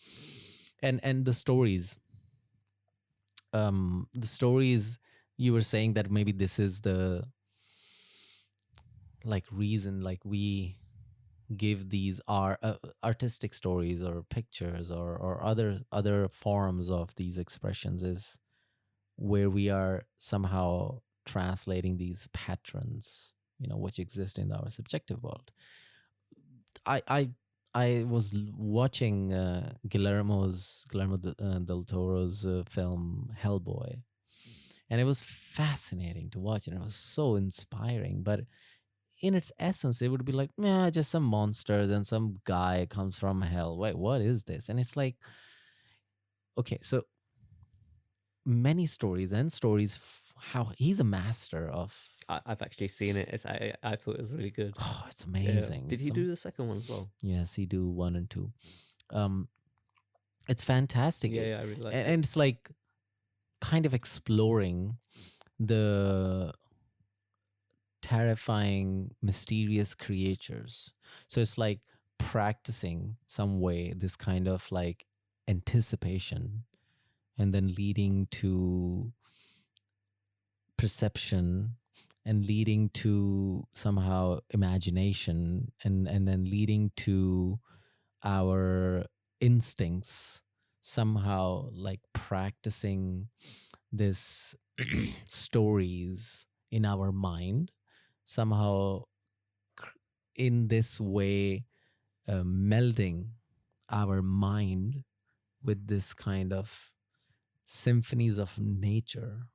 And the stories you were saying that maybe this is the like reason, like we give these artistic stories or pictures or other forms of these expressions, is where we are somehow translating these patterns, which exist in our subjective world. I was watching Guillermo del Toro's film Hellboy, and it was fascinating to watch, and it was so inspiring. But in its essence, it would be like, yeah, just some monsters and some guy comes from hell. Wait, what is this? And it's like, okay, so many stories and stories, how he's a master of. I've actually seen it. I thought it was really good. Oh, it's Yeah. amazing. Did he do the second one as well? Yes, he do 1 and 2. It's fantastic. Yeah, I really liked it. And it's like kind of exploring the terrifying, mysterious creatures. So it's like practicing some way this kind of like anticipation, and then leading to perception, and leading to somehow imagination, and then leading to our instincts, somehow like practicing this stories in our mind, somehow in this way, melding our mind with this kind of symphonies of nature,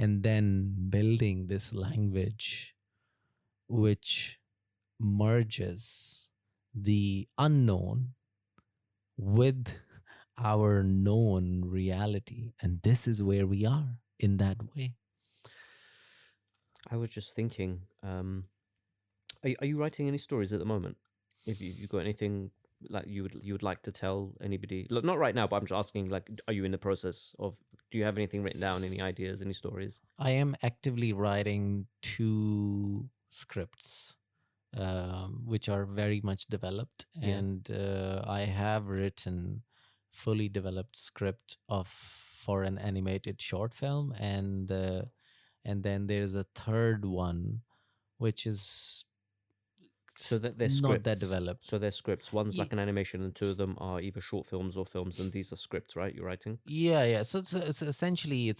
and then building this language which merges the unknown with our known reality. And this is where we are in that way. I was just thinking, are you writing any stories at the moment? If you've got anything like you would like to tell anybody, look, not right now, but I'm just asking, like, are you in the process of? Do you have anything written down? Any ideas? Any stories? I am actively writing 2 scripts, which are very much developed, Yeah. and I have written fully developed script for an animated short film, and then there's a third one, which is So that they're not that scripts. developed. So they're scripts. One's Ye- like an animation, and 2 of them are either short films or films, and these are scripts, right? You're writing Yeah. So it's essentially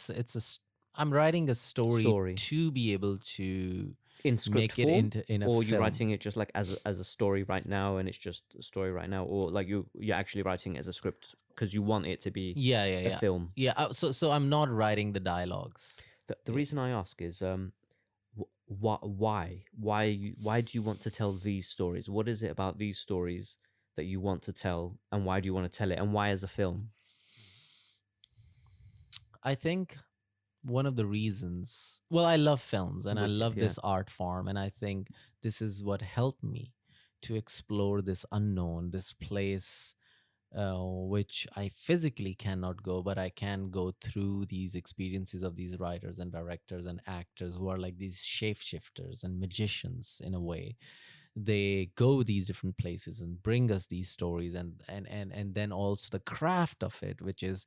I'm writing a story story to be able to in script make it form, in a or you're film. writing it just like as a story right now, and it's just a story right now, or like you're actually writing it as a script because you want it to be Yeah, a film. yeah. So I'm not writing the dialogues. The reason I ask is why do you want to tell these stories? What is it about these stories that you want to tell, and why do you want to tell it, and why as a film? I think one of the reasons, well, I love films and I Wicked, love yeah. this art form, and I think this is what helped me to explore this unknown, this place which I physically cannot go, but I can go through these experiences of these writers and directors and actors who are like these shapeshifters and magicians in a way. They go these different places and bring us these stories, and then also the craft of it, which is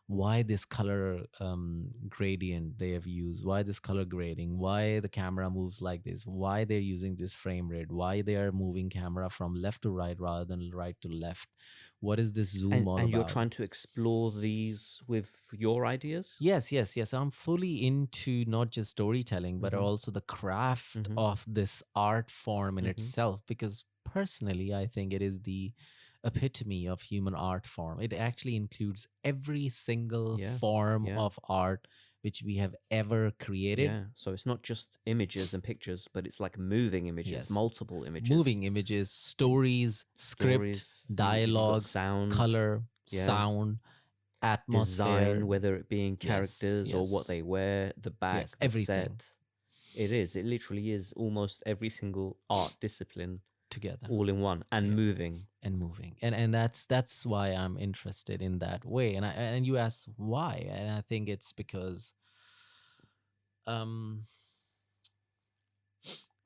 why this color gradient they have used, why this color grading, why the camera moves like this, why they're using this frame rate, why they are moving camera from left to right rather than right to left. What is this zoom all And you're about? trying to explore these with your ideas? Yes, yes, yes. I'm fully into not just storytelling, but Mm-hmm. also the craft Mm-hmm. of this art form in Mm-hmm. itself. Because personally, I think it is the epitome of human art form. It actually includes every single Yeah. form Yeah. of art which we have ever created. Yeah. So it's not just images and pictures, but it's like moving images, Yes. multiple images, Moving images, stories, script, stories. You've got dialogues, sound. color, Yeah. sound, atmosphere. Design, whether it be in Yes, characters or what yes, they wear, the yes, back, the everything set. It is. It literally is almost every single art discipline together. all in one and Together moving. and moving, and that's why I'm interested in that way. And you ask why, and I think it's because um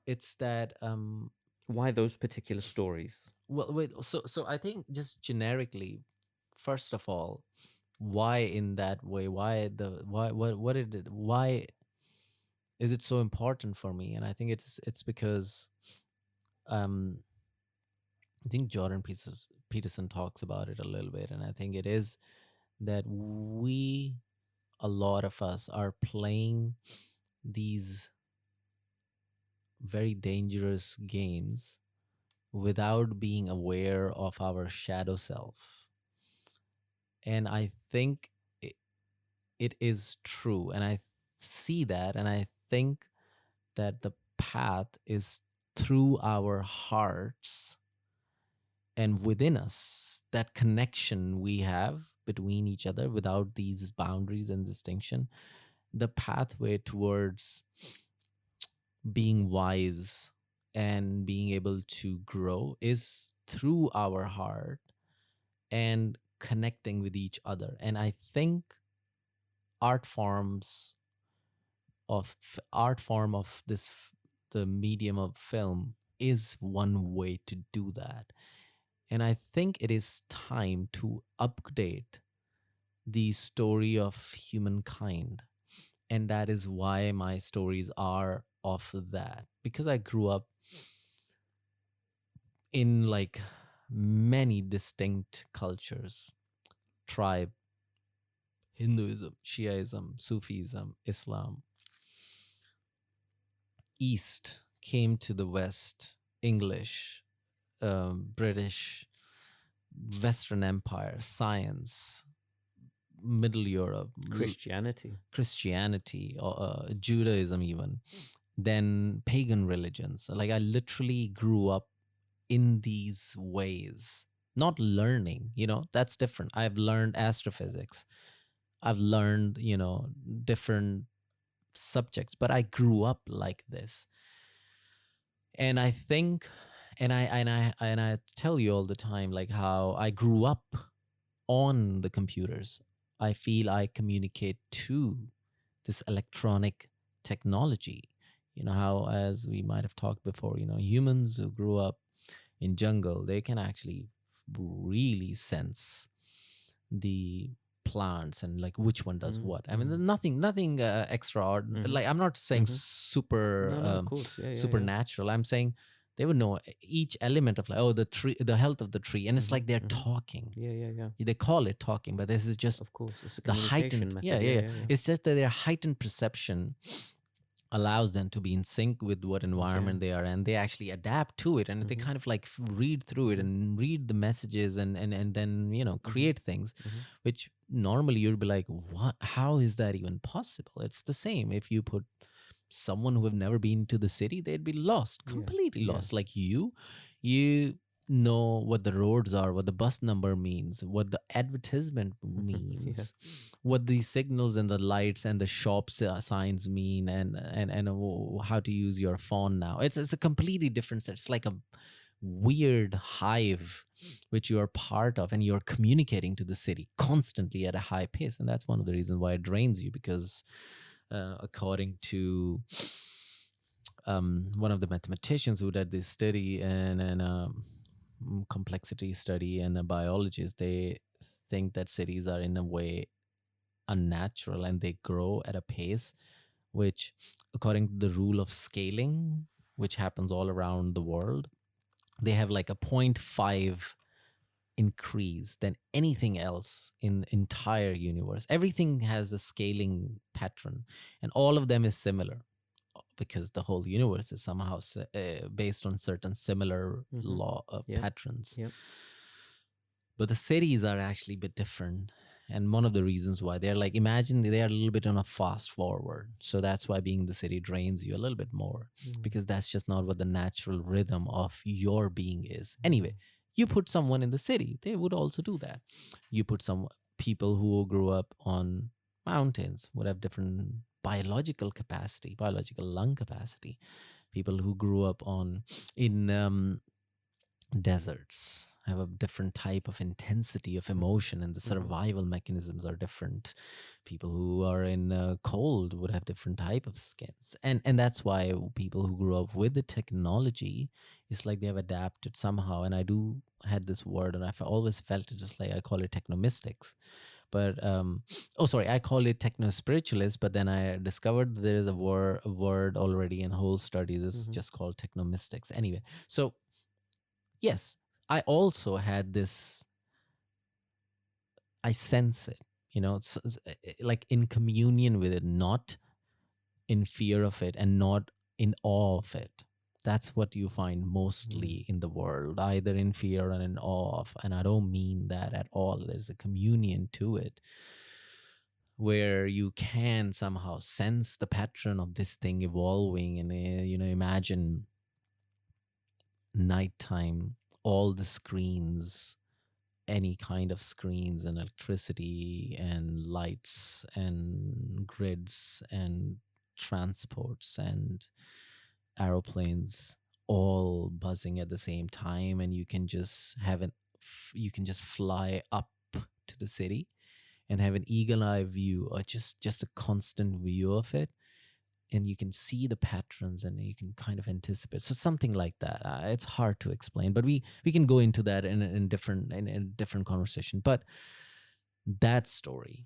it's that Why those particular stories? well, wait, so I think just generically, first of all, why in that way, why the why what did it, why is it so important for me? And I think it's because um I think Peterson talks about it a little bit, and I think it is that we, a lot of us, are playing these very dangerous games without being aware of our shadow self. And I think it is true. And I see that. And I think that the path is through our hearts and within us, that connection we have between each other without these boundaries and distinction. The pathway towards being wise and being able to grow is through our heart and connecting with each other. And I think art forms art form of the medium of film is one way to do that. And I think it is time to update the story of humankind. And that is why my stories are of that, because I grew up in like many distinct cultures: tribe, Hinduism, Shiaism, Sufism, Islam. East came to the West, English, British, Western Empire, science, Middle Europe, Christianity. Christianity, Judaism, even, then pagan religions. Like I literally grew up in these ways, not learning, that's different. I've learned astrophysics, I've learned, different subjects, but I grew up like this. And I think, and I tell you all the time, like how I grew up on the computers. I feel I communicate to this electronic technology. You know how, as we might have talked before, humans who grew up in jungle, they can actually really sense the plants and like which one does what. I mean, Mm-hmm. nothing extraordinary. Mm-hmm. Like I'm not saying Mm-hmm. super No, no, of course. Yeah, yeah, yeah. supernatural. I'm saying they would know each element of like, oh, the tree, the health of the tree, and it's Mm-hmm. like they're Mm-hmm. talking. Yeah, yeah, yeah. They call it talking, but this is just Of course. It's a the communication heightened, yeah, method. yeah, Yeah, yeah. yeah, yeah. It's just that their heightened perception allows them to be in sync with what Yeah. environment they are, and they actually adapt to it, and they Mm-hmm. kind of like read through it Mm-hmm. and read the messages, and then Mm-hmm. create things Mm-hmm. which normally you'd be like, what, how is that even possible? It's the same if you put someone who have never been to the city, they'd be lost, Yeah. completely Yeah. lost. Like you know what the roads are, what the bus number means, what the advertisement Yeah. means, what the signals and the lights and the shops signs mean, and how to use your phone now. It's a completely different set. It's like a weird hive which you are part of, and you're communicating to the city constantly at a high pace, and that's one of the reasons why it drains you, because according to one of the mathematicians who did this study and complexity study, and a biologist, they think that cities are in a way unnatural, and they grow at a pace which, according to the rule of scaling, which happens all around the world, they have like a point 0.5 increase than anything else in the entire universe. Everything has a scaling pattern, and all of them is similar, because the whole universe is somehow based on certain similar Mm-hmm. law Yep. patterns. Yep. But the cities are actually a bit different. And one of the reasons why they're like, imagine they are a little bit on a fast forward. So that's why being the city drains you a little bit more, Mm. because that's just not what the natural rhythm of your being is. Anyway, you put someone in the city, they would also do that. You put some people who grew up on mountains would have different biological capacity, biological lung capacity. People who grew up on in deserts have a different type of intensity of emotion, and the Mhm. survival mechanisms are different. People who are in cold would have different type of skins, and that's why people who grew up with the technology, it's like they have adapted somehow. And I do had this word, and I've always felt it, just like I call it technomystics, but oh sorry, I call it techno spiritualist, but then I discovered there is a word already in whole studies, it's Mhm. just called technomystics. Anyway, so yes, I also had this, I sense it, like in communion with it, not in fear of it and not in awe of it. That's what you find Mm. mostly in the world, either in fear and in awe of. And I don't mean that at all. There's a communion to it where you can somehow sense the pattern of this thing evolving, and imagine nighttime, all the screens, any kind of screens and electricity and lights and grids and transports and aeroplanes all buzzing at the same time, and you can just you can just fly up to the city and have an eagle eye view, or just a constant view of it, and you can see the patterns and you can kind of anticipate. So something like that. It's hard to explain, but we can go into that in a different conversation. But that story,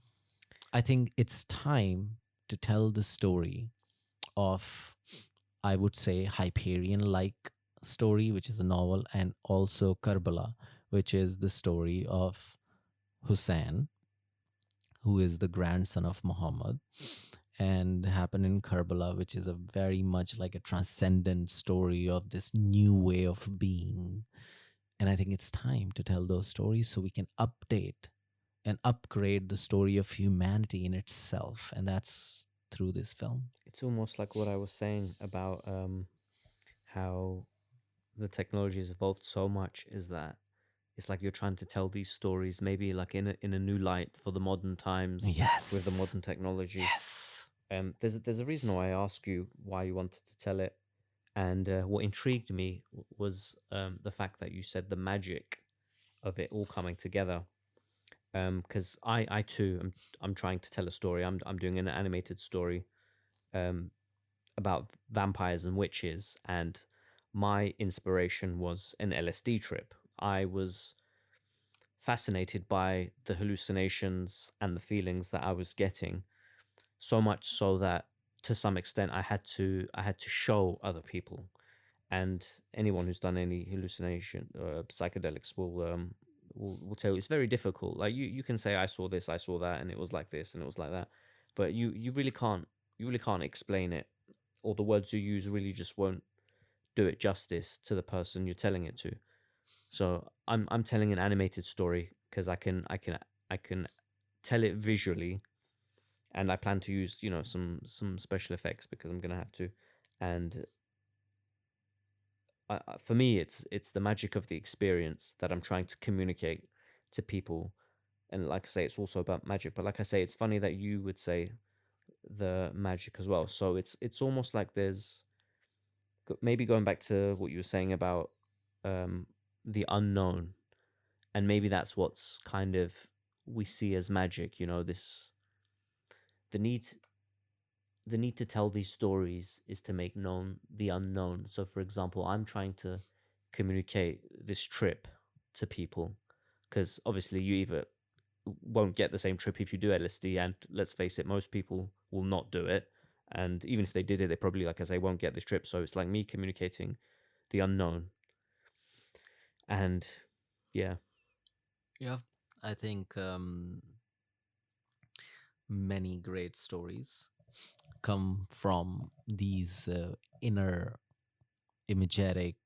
I think it's time to tell the story of, I would say, Hyperion like story, which is a novel, and also Karbala, which is the story of Hussein, who is the grandson of Muhammad, and happened in Karbala, which is a very much like a transcendent story of this new way of being. And I think it's time to tell those stories so we can update and upgrade the story of humanity in itself. And that's through this film. It's almost like what I was saying about how the technology has evolved so much, is that it's like you're trying to tell these stories maybe like in a new light for the modern times with the Yes. modern technology. Yes. There's a reason why I asked you why you wanted to tell it, and what intrigued me was the fact that you said the magic of it all coming together. Because I too I'm trying to tell a story. I'm doing an animated story um about vampires and witches, and my inspiration was an LSD trip. I was fascinated by the hallucinations and the feelings that I was getting, so much so that to some extent I had to show other people. And anyone who's done any hallucination psychedelics will tell you it's very difficult. Like you can say I saw this, I saw that, and it was like this and it was like that, but you really can't explain it, or the words you use really just won't do it justice to the person you're telling it to. So I'm telling an animated story because I can tell it visually, and I plan to use some special effects because I'm gonna have to, and for me, it's the magic of the experience that I'm trying to communicate to people. And like I say, it's also about magic. But like I say, it's funny that you would say the magic as well. So it's almost like there's maybe going back to what you were saying about um, the unknown, and maybe that's what's kind of we see as magic. You know, this the need the need to tell these stories is to make known the unknown. So, for example, I'm trying to communicate this trip to people because obviously you either won't get the same trip if you do LSD, and let's face it, most people will not do it. And even if they did it, they probably, like I say, won't get this trip. So it's like me communicating the unknown. And yeah. Yeah, I think many great stories come from these inner imagetic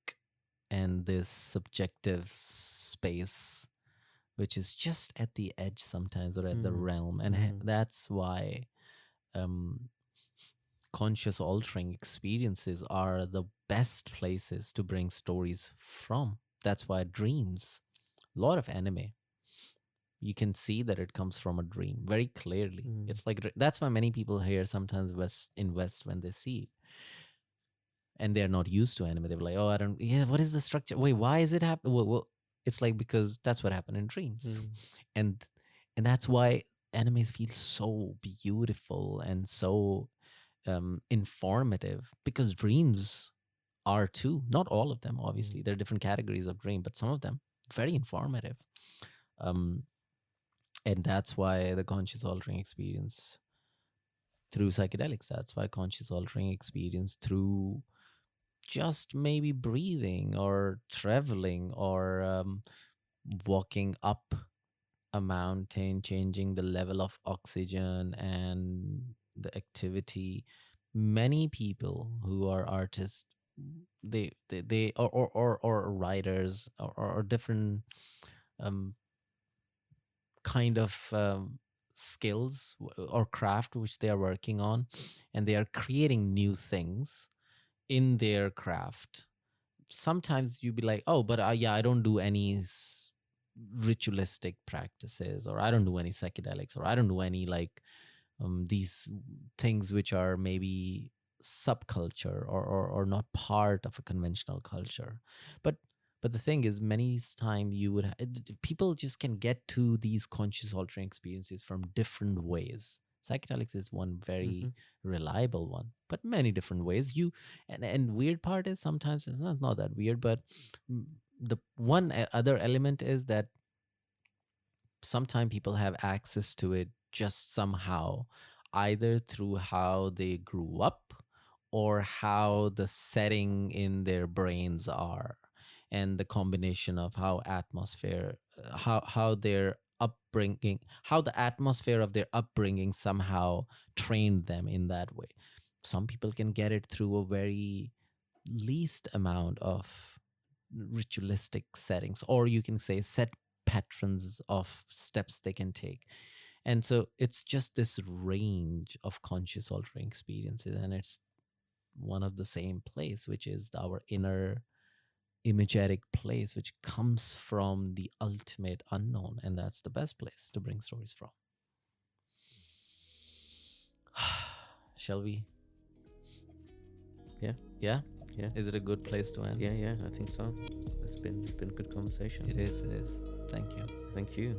and this subjective space, which is just at the edge sometimes or at the Mm, realm. And that's why um, conscious altering experiences are the best places to bring stories from. That's why dreams, a lot of anime, you can see that it comes from a dream very clearly. mm, It's like that's why many people here sometimes invest when they see, and they're not used to anime. They're like, oh, I don't. Yeah, what is the structure? Wait, why is it happening? Well, it's like because that's what happened in dreams, mm, and that's why animes feel so beautiful and so informative because dreams are too. Not all of them, mm, obviously. There are different categories of dream, but some of them very informative. Um, and that's why the conscious altering experience through psychedelics. That's why conscious altering experience through just maybe breathing or traveling or walking up a mountain, changing the level of oxygen and the activity. Many people who are artists, they or writers or different um, kind of skills or craft which they are working on, and they are creating new things in their craft. Sometimes you be like, oh, but yeah, I don't do any ritualistic practices, or I don't do any psychedelics, or I don't do any like these things which are maybe subculture or not part of a conventional culture. but but the thing is, many time you would people just can get to these conscious altering experiences from different ways. Psychedelics is one mm-hmm, very reliable one, but many different ways. And weird part is sometimes it's not that weird, but the one other element is that sometimes people have access to it just somehow, either through how they grew up or how the setting in their brains are, and the combination of how atmosphere, how their upbringing, how the atmosphere of their upbringing somehow trained them in that way. Some people can get it through a very least amount of ritualistic settings, or you can say set patterns of steps they can take. And so it's just this range of conscious altering experiences, and it's one of the same place, which is our inner imagetic place, which comes from the ultimate unknown, and that's the best place to bring stories from. Shall we? yeah, Yeah. yeah, Is it a good place to end? yeah, yeah. I think so. It's been a good conversation. It is. Thank you. Thank you.